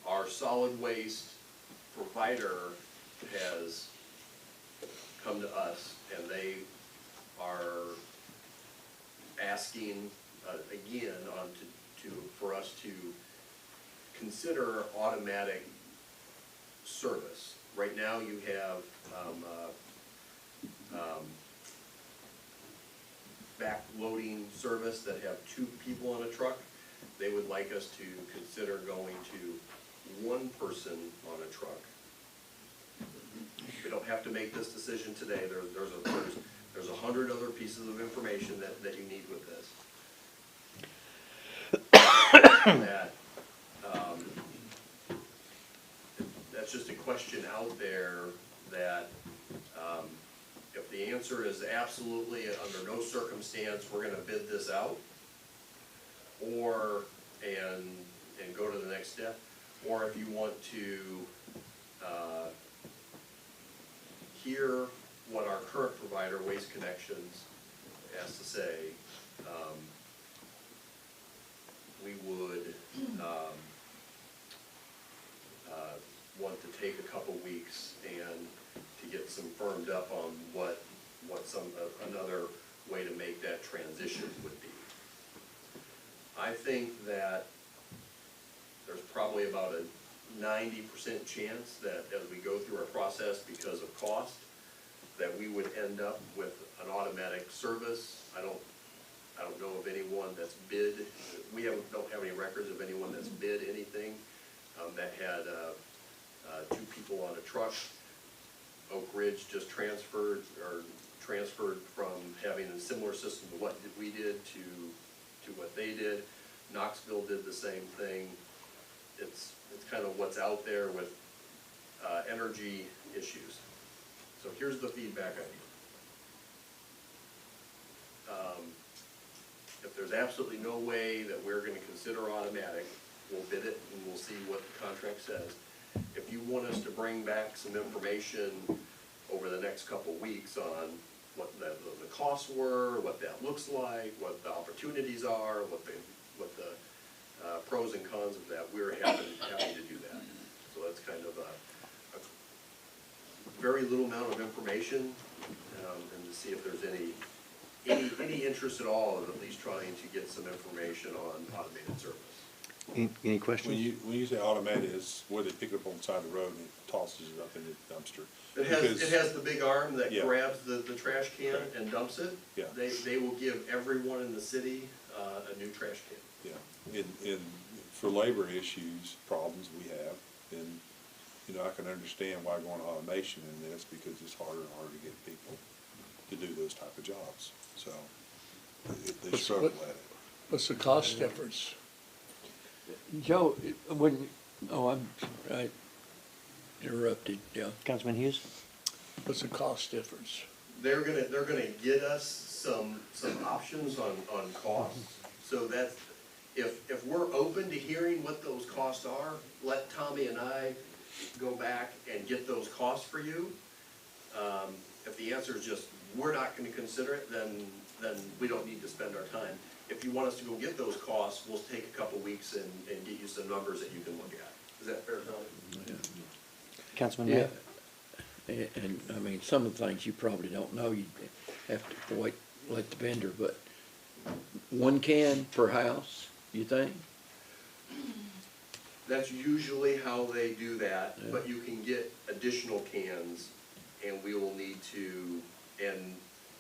Our solid waste provider has come to us, and they are asking, again, for us to consider automatic service. Right now, you have backloading service that have 2 people on a truck. They would like us to consider going to 1 person on a truck. We don't have to make this decision today. There's 100 other pieces of information that you need with this. That's just a question out there that if the answer is absolutely, under no circumstance, we're gonna bid this out, and go to the next step, or if you want to hear what our current provider, Waste Connections, has to say, we would want to take a couple weeks and to get some firmed up on what another way to make that transition would be. I think that there's probably about a 90% chance that as we go through our process because of cost, that we would end up with an automatic service. I don't know of anyone that's bid. We don't have any records of anyone that's bid anything that had 2 people on a truck. Oak Ridge just transferred from having a similar system to what we did to what they did. Knoxville did the same thing. It's kind of what's out there with energy issues. So here's the feedback I need. If there's absolutely no way that we're gonna consider automatic, we'll bid it and we'll see what the contract says. If you want us to bring back some information over the next couple weeks on what the costs were, what that looks like, what the opportunities are, what the pros and cons of that, we're happy to do that. So that's kind of a very little amount of information, and to see if there's any interest at all in at least trying to get some information on automated service. Any questions? When you say automated, it's where they pick it up on the side of the road and it tosses it up in the dumpster. It has the big arm that Yeah. grabs the trash can Right. and dumps it. Yeah. They will give everyone in the city a new trash can. Yeah, for labor issues, problems we have, and, I can understand why going to automation in this, because it's harder and harder to get people to do those type of jobs, so they struggle at it. What's the cost difference? Joe, I interrupted, yeah. Councilman Hughes? What's the cost difference they're gonna get us some options on costs. So that's, if we're open to hearing what those costs are, let Tommy and I go back and get those costs for you. If the answer is just, we're not gonna consider it, then we don't need to spend our time. If you want us to go get those costs, we'll take a couple weeks and get you some numbers that you can look at. Is that fair, Tommy? Councilman Yeah, May? and, I mean, some of the things you probably don't know, you have to wait, let the vendor, but one can per house, you think? That's usually how they do that, Yeah. but you can get additional cans, and we will need to, and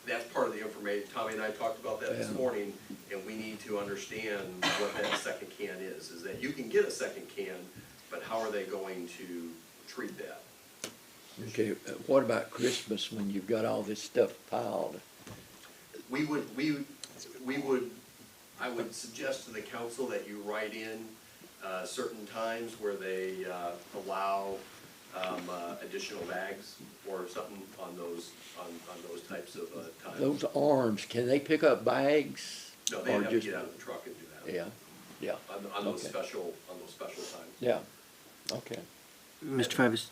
that's part of the information, Tommy and I talked about that this Yeah. morning, and we need to understand what that second can is that you can get a second can, but how are they going to treat that? Okay, what about Christmas when you've got all this stuff piled? We would, I would suggest to the council that you write in, certain times where they, allow, additional bags or something on those types of, times. Those arms, can they pick up bags? No, they or have to just- get out of the truck and do that. Yeah, yeah, On those Okay. special times. yeah, okay, Mr. Fivers,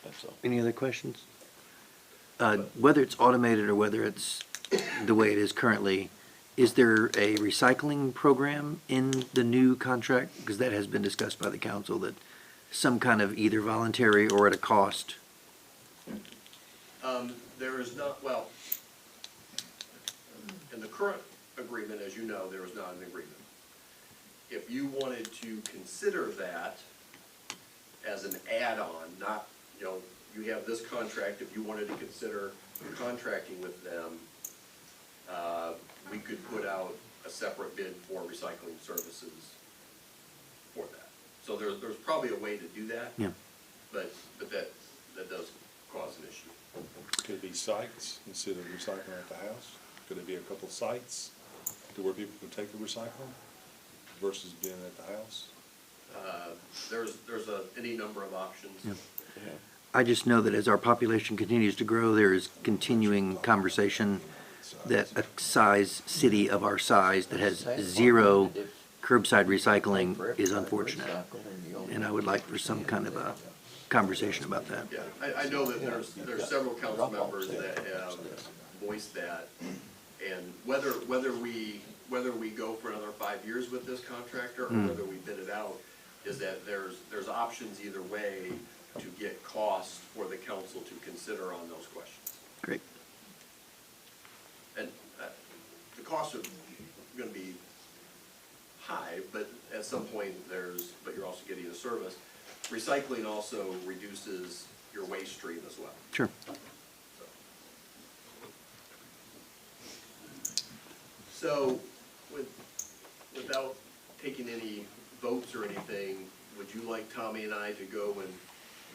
that's all. any other questions? Whether it's automated or whether it's the way it is currently, is there a recycling program in the new contract? Because that has been discussed by the council, that some kind of either voluntary or at a cost. There is not, well, in the current agreement, as you know, there is not an agreement. If you wanted to consider that as an add-on, not, you have this contract, if you wanted to consider contracting with them, we could put out a separate bid for recycling services for that. So there's probably a way to do that. Yeah. But that does cause an issue. Could it be sites instead of recycling at the house? Could it be a couple sites to where people can take the recycling versus being at the house? There's any number of options. Yeah. I just know that as our population continues to grow, there is continuing conversation that a city of our size that has zero curbside recycling is unfortunate. And I would like for some kind of a conversation about that. Yeah, I know that there's several council members that have voiced that. And whether we go for another 5 years with this contractor or whether we bid it out, is that there's options either way to get costs for the council to consider on those questions. Great. And the costs are gonna be high, but at some point but you're also getting a service. Recycling also reduces your waste stream as well. Sure. So, without taking any votes or anything, would you like Tommy and I to go and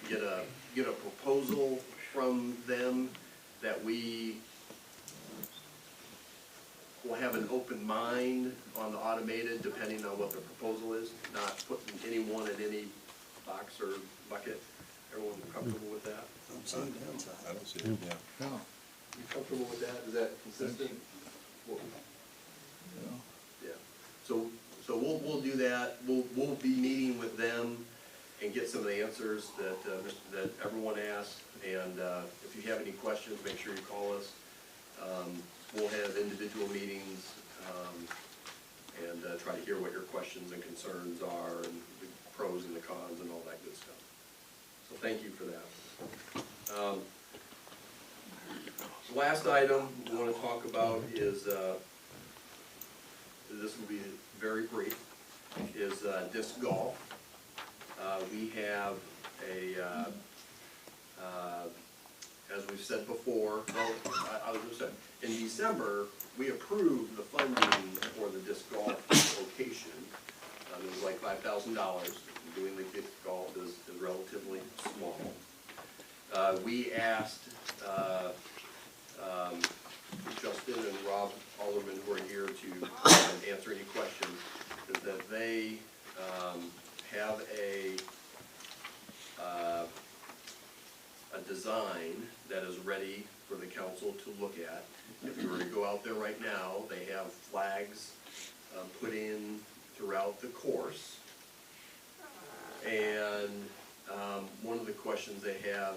get a proposal from them that we will have an open mind on the automated, depending on what the proposal is, not putting anyone in any box or bucket? Everyone comfortable with that? I don't see it, yeah. No, You comfortable with that? Is that consistent? Yeah, so we'll do that, we'll be meeting with them and get some of the answers that everyone asked, and, if you have any questions, make sure you call us. We'll have individual meetings, and, try to hear what your questions and concerns are, and the pros and the cons and all that good stuff. So thank you for that. The last item we want to talk about is, this will be very brief, is disc golf. We have as we've said before, I was gonna say, in December, we approved the funding for the disc golf location. It was like $5,000. Doing the disc golf is relatively small. We asked Justin and Rob Alderman, who are here to answer any questions, is that they have a design that is ready for the council to look at. If you were to go out there right now, they have flags put in throughout the course. And one of the questions they have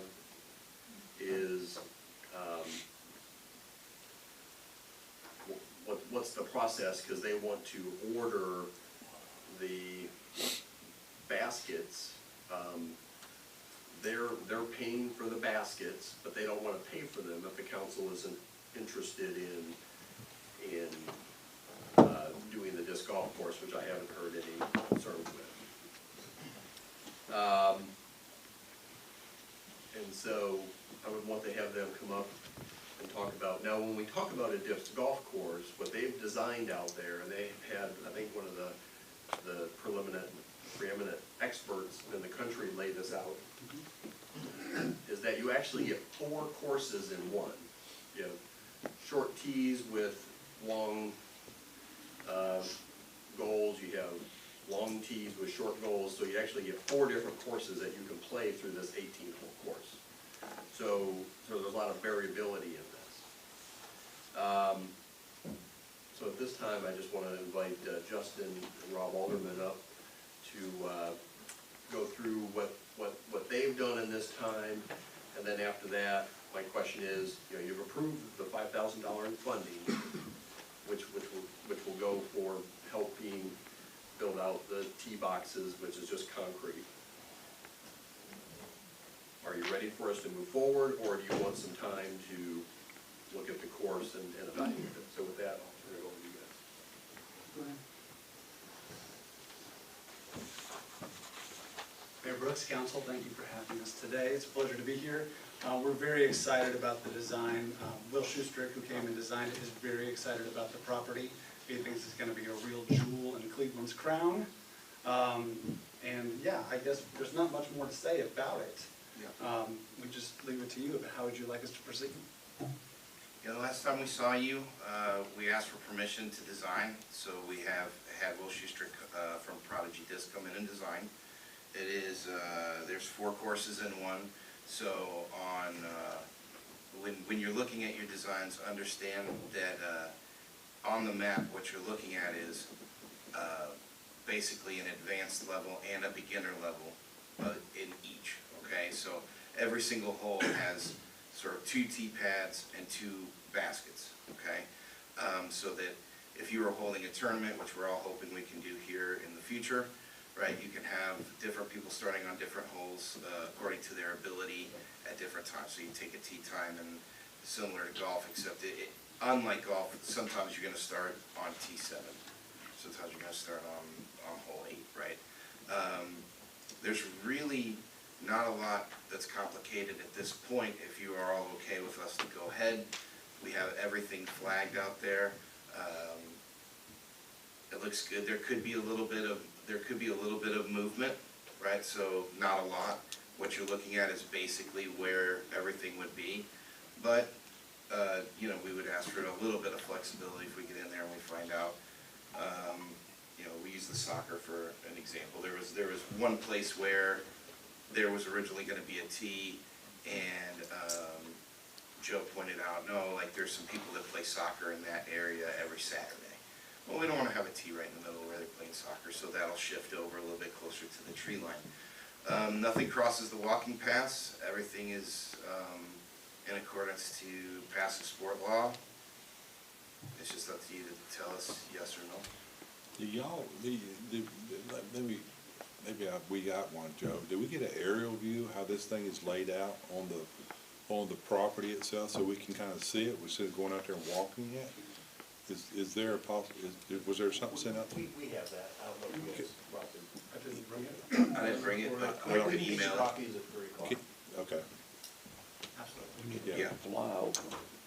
is, what's the process? Because they want to order the baskets. They're paying for the baskets, but they don't want to pay for them if the council isn't interested in doing the disc golf course, which I haven't heard any concerns with. And so I would want to have them come up and talk about, now when we talk about a disc golf course, what they've designed out there, and they had, I think one of the preeminent experts in the country lay this out, is that you actually get 4 courses in one. You have short tees with long goals, you have long tees with short goals, so you actually get 4 different courses that you can play through this 18-hole course. So there's a lot of variability in this. So at this time, I just want to invite Justin and Rob Alderman up to go through what they've done in this time, and then after that, my question is, you've approved the $5,000 in funding, which will go for helping build out the tee boxes, which is just concrete. Are you ready for us to move forward, or do you want some time to look at the course and evaluate it? So with that, I'll turn it over to you guys. Mayor Brooks, Council, thank you for having us today. It's a pleasure to be here. We're very excited about the design. Will Schustrick, who came and designed it, is very excited about the property. He thinks it's going to be a real jewel in Cleveland's crown. And yeah, I guess there's not much more to say about it. We just leave it to you, but how would you like us to proceed? Yeah, the last time we saw you, we asked for permission to design, so we have had Will Schustrick from Prodigy Disc come in and design. It is, there's 4 courses in one, so when you're looking at your designs, understand that on the map, what you're looking at is basically an advanced level and a beginner level in each, okay? So every single hole has sort of 2 tee pads and 2 baskets, okay? So that if you were holding a tournament, which we're all hoping we can do here in the future, right, you can have different people starting on different holes according to their ability at different times. So you take a tee time, and similar to golf, except unlike golf, sometimes you're going to start on T7. Sometimes you're going to start on hole 8, right? There's really not a lot that's complicated at this point. If you are all okay with us to go ahead, we have everything flagged out there. It looks good. There could be a little bit of movement, right? So not a lot. What you're looking at is basically where everything would be, but you know, we would ask for a little bit of flexibility if we get in there and we find out. You know, we use the soccer for an example. There was one place where there was originally going to be a tee, and Joe pointed out, no, like there's some people that play soccer in that area every Saturday. Well, we don't want to have a tee right in the middle where they're playing soccer, so that'll shift over a little bit closer to the tree line. Nothing crosses the walking paths. Everything is in accordance to passive sport law. It's just up to you to tell us yes or no. Do y'all, maybe we got one, Joe. Did we get an aerial view how this thing is laid out on the property itself, so we can kind of see it instead of going out there and walking it? Is there a was there something sent out? We have that. I don't know if you guys brought them. I didn't bring it, but we can email it. Copies at 3 o'clock. Okay. Absolutely. Yeah. Fly open.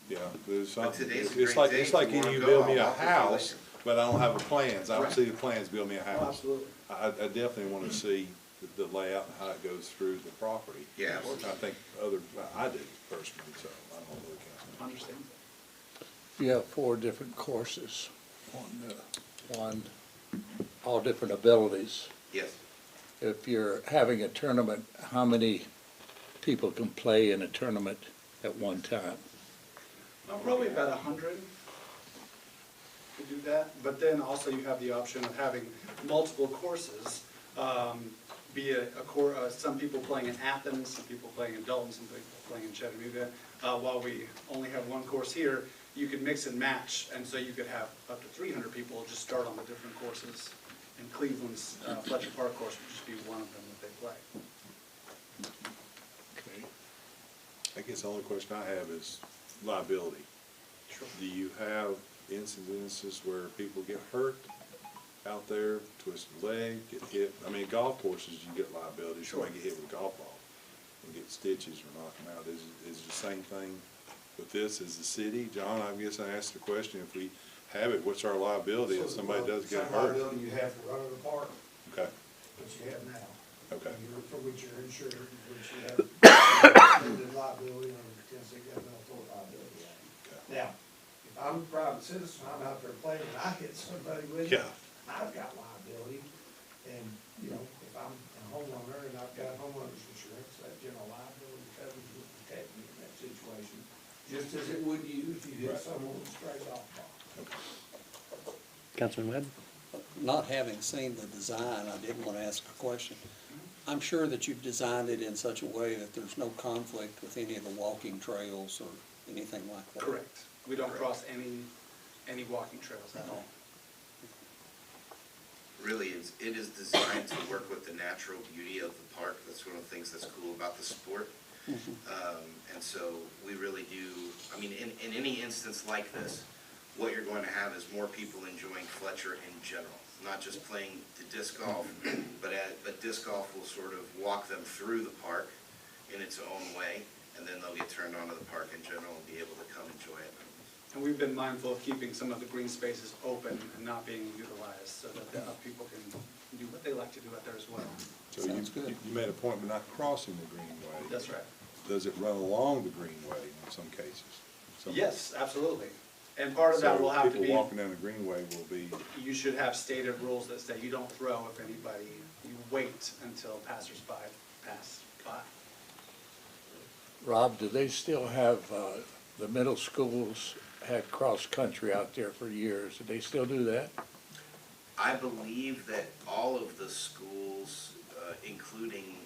Yeah, there's But something, today's a it's great like, day. it's like If you when wanna you go, build me I'll a walk with you house, later. but I don't have the plans, I don't Right. see the plans, build me a house. Absolutely. I definitely wanna see the layout and how it goes through the property. Yeah, absolutely. I think I do personally, so I don't know the council. Understand. You have 4 different courses on all different abilities. Yes. If you're having a tournament, how many people can play in a tournament at one time? Probably about 100 to do that, but then also you have the option of having multiple courses, be some people playing in Athens, some people playing in Dalton, some people playing in Chattanooga. While we only have one course here, you could mix and match, and so you could have up to 300 people just start on the different courses. And Cleveland's Fletcher Park course would just be one of them that they play. Okay. I guess the only question I have is liability. Sure. Do you have incidences where people get hurt out there, twist a leg, get hit? I mean, golf courses, you get liability. Somebody get hit with a golf ball and get stitches or knock them out. Is it the same thing with this as the city? John, I guess I asked the question, if we have it, what's our liability if somebody does get Same hurt? liability you have for running the park, Okay, which you have now. okay. For which you're insured, which you have limited liability under the Tennessee Governmental Tort Liability Act. Now, if I'm a private citizen, I'm out there playing and I hit somebody with it, Yeah. I've got liability. And, you know, if I'm a homeowner and I've got homeowner's insurance, that general liability coverage will protect me in that situation, just as it would you if you hit someone with a stray golf ball. Councilman Webb? Not having seen the design, I did want to ask a question. I'm sure that you've designed it in such a way that there's no conflict with any of the walking trails or anything like that. Correct. We don't cross any walking trails at all. Really, it is designed to work with the natural beauty of the park. That's one of the things that's cool about the sport. And so we really do, I mean, in any instance like this, what you're going to have is more people enjoying Fletcher in general, not just playing the disc golf, but disc golf will sort of walk them through the park in its own way, and then they'll get turned onto the park in general and be able to come enjoy it. And we've been mindful of keeping some of the green spaces open and not being utilized so that people can do what they like to do out there as well. So you made a point of not crossing the greenway. That's right. Does it run along the greenway in some cases? Yes, absolutely. And part of that will have to be, people walking down the greenway will be, you should have stated rules that say you don't throw if anybody, you wait until passersby pass by. Rob, do they still have, the middle schools had cross-country out there for years? Do they still do that? I believe that all of the schools, including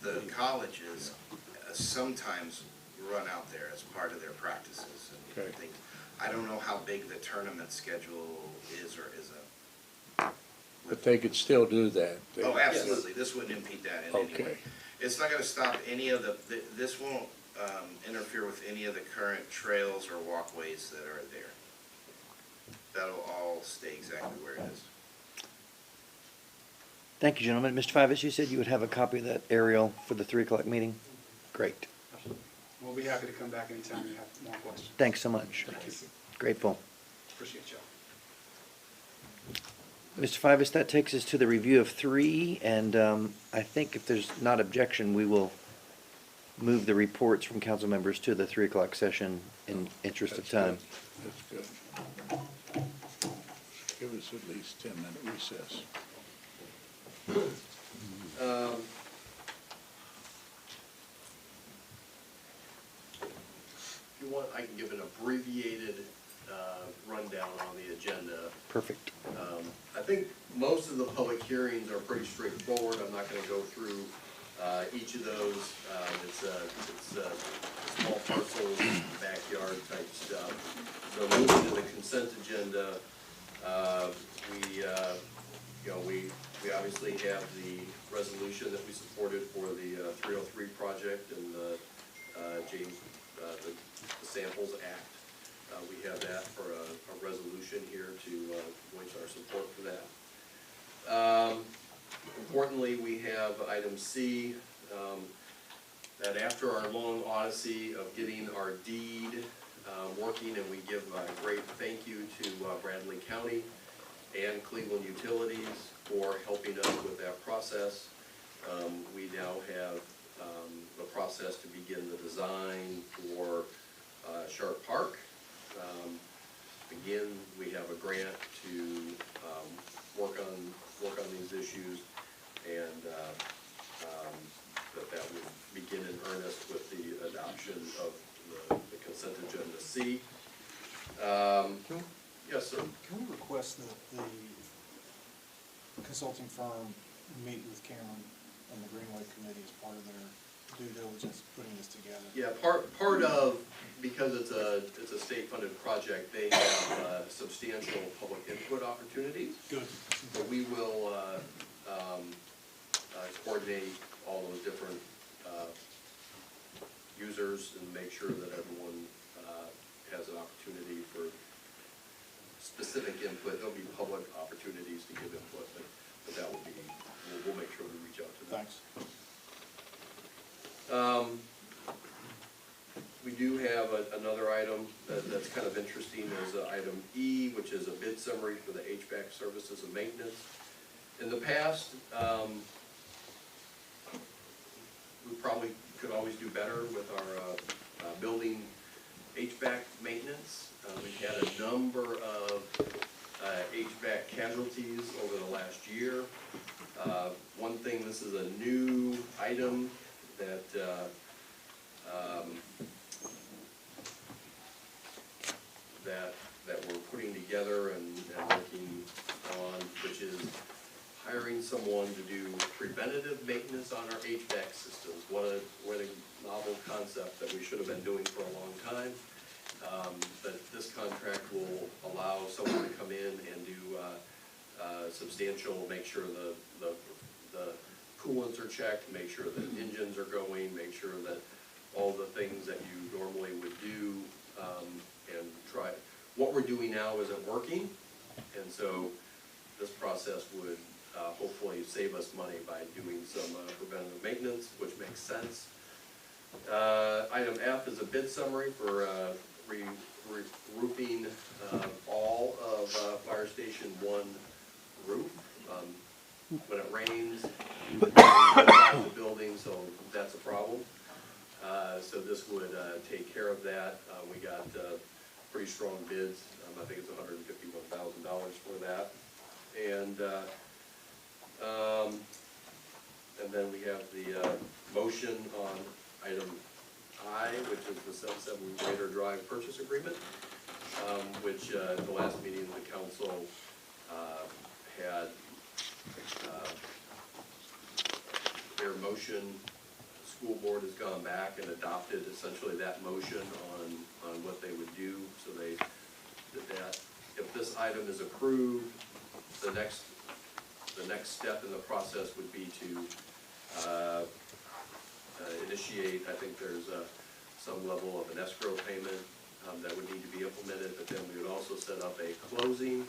the colleges, sometimes run out there as part of their practices and things. I don't know how big the tournament schedule is or isn't. But they could still do that? Oh, absolutely. This wouldn't impede that in any way. Okay. It's not gonna stop any of this won't interfere with any of the current trails or walkways that are there. That'll all stay exactly where it is. Thank you, gentlemen. Mr. Fivas, you said you would have a copy of that aerial for the 3 o'clock meeting? Great. We'll be happy to come back anytime you have more questions. Thanks so much. Grateful. Appreciate y'all. Mr. Fivas, that takes us to the review of 3, and I think if there's not objection, we will move the reports from council members to the 3 o'clock session in interest of time. That's good. Give us at least 10-minute recess. If you want, I can give an abbreviated rundown on the agenda. Perfect. I think most of the public hearings are pretty straightforward. I'm not gonna go through each of those. It's small parcels, backyard type stuff. So moving to the consent agenda, we obviously have the resolution that we supported for the 303 project and the Samples Act. We have that for a resolution here to voice our support for that. Importantly, we have item C, that after our long odyssey of getting our deed working, and we give a great thank you to Bradley County and Cleveland Utilities for helping us with that process. We now have the process to begin the design for Sharp Park. Again, we have a grant to work on these issues, and that would begin in earnest with the adoption of the consent agenda C. Yes, sir. Can we request that the consulting firm meet with Cameron and the Greenway Committee as part of their due diligence putting this together? Yeah, part of, because it's a state-funded project, they have substantial public input opportunities. Good. So we will coordinate all those different users and make sure that everyone has an opportunity for specific input. There'll be public opportunities to give input, but that will be, we'll make sure we reach out to them. Thanks. We do have another item that's kind of interesting, is item E, which is a bid summary for the HVAC services and maintenance. In the past, we probably could always do better with our building HVAC maintenance. We've had a number of HVAC casualties over the last year. One thing, this is a new item that that we're putting together and working on, which is hiring someone to do preventative maintenance on our HVAC systems. What a novel concept that we should have been doing for a long time. But this contract will allow someone to come in and do substantial, make sure the coolants are checked, make sure that engines are going, make sure that all the things that you normally would do, and try. What we're doing now isn't working, and so this process would hopefully save us money by doing some preventative maintenance, which makes sense. Item F is a bid summary for re-roofing all of Fire Station 1 roof. When it rains, the building, so that's a problem. So this would take care of that. We got pretty strong bids. I think it's $151,000 for that. And then we have the motion on item I, which is the 770 Raider Drive purchase agreement, which at the last meeting the council had their motion. School board has gone back and adopted essentially that motion on what they would do, so they did that. If this item is approved, the next step in the process would be to initiate, I think there's some level of an escrow payment that would need to be implemented, but then we would also set up a closing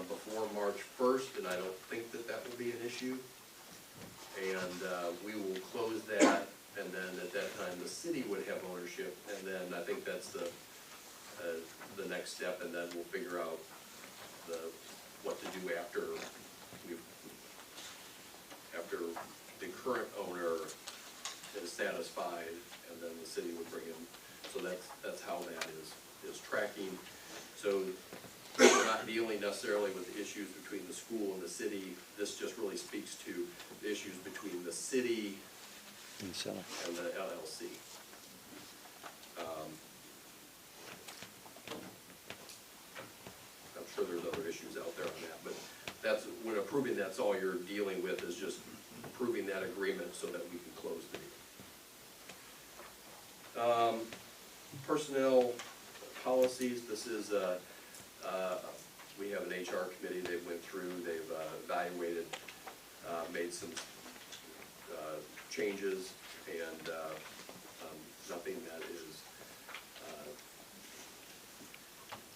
before March 1st, and I don't think that will be an issue. And we will close that, and then at that time the city would have ownership, and then I think that's the next step, and then we'll figure out what to do after the current owner is satisfied, and then the city would bring in. So that's how that is tracking. So we're not dealing necessarily with the issues between the school and the city. This just really speaks to the issues between the city and the LLC. I'm sure there's other issues out there on that, but that's, when approving, that's all you're dealing with, is just approving that agreement so that we can close the deal. Personnel policies, this is we have an HR committee. They went through, they've evaluated, made some changes, and nothing that is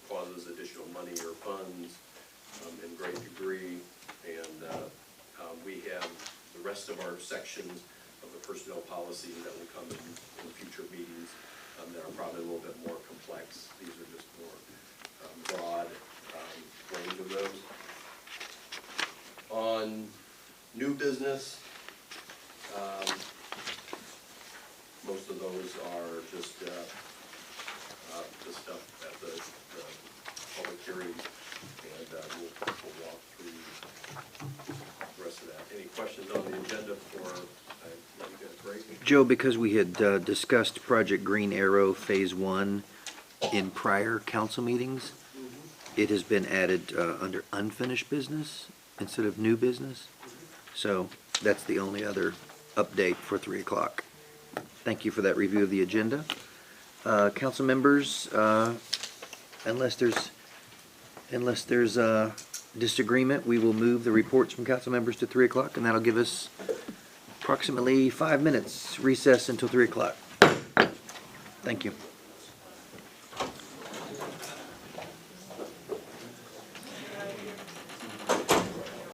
causes additional money or funds in great degree. And we have the rest of our sections of the personnel policy that will come in future meetings that are probably a little bit more complex. These are just more broad range of those. On new business, most of those are just the stuff at the public hearing, and we'll walk through the rest of that. Any questions on the agenda before I let you guys break? Joe, because we had discussed Project Green Arrow Phase 1 in prior council meetings, it has been added under unfinished business instead of new business. So that's the only other update for 3 o'clock. Thank you for that review of the agenda. Council members, unless there's disagreement, we will move the reports from council members to 3 o'clock, and that'll give us approximately 5 minutes recess until 3 o'clock. Thank you.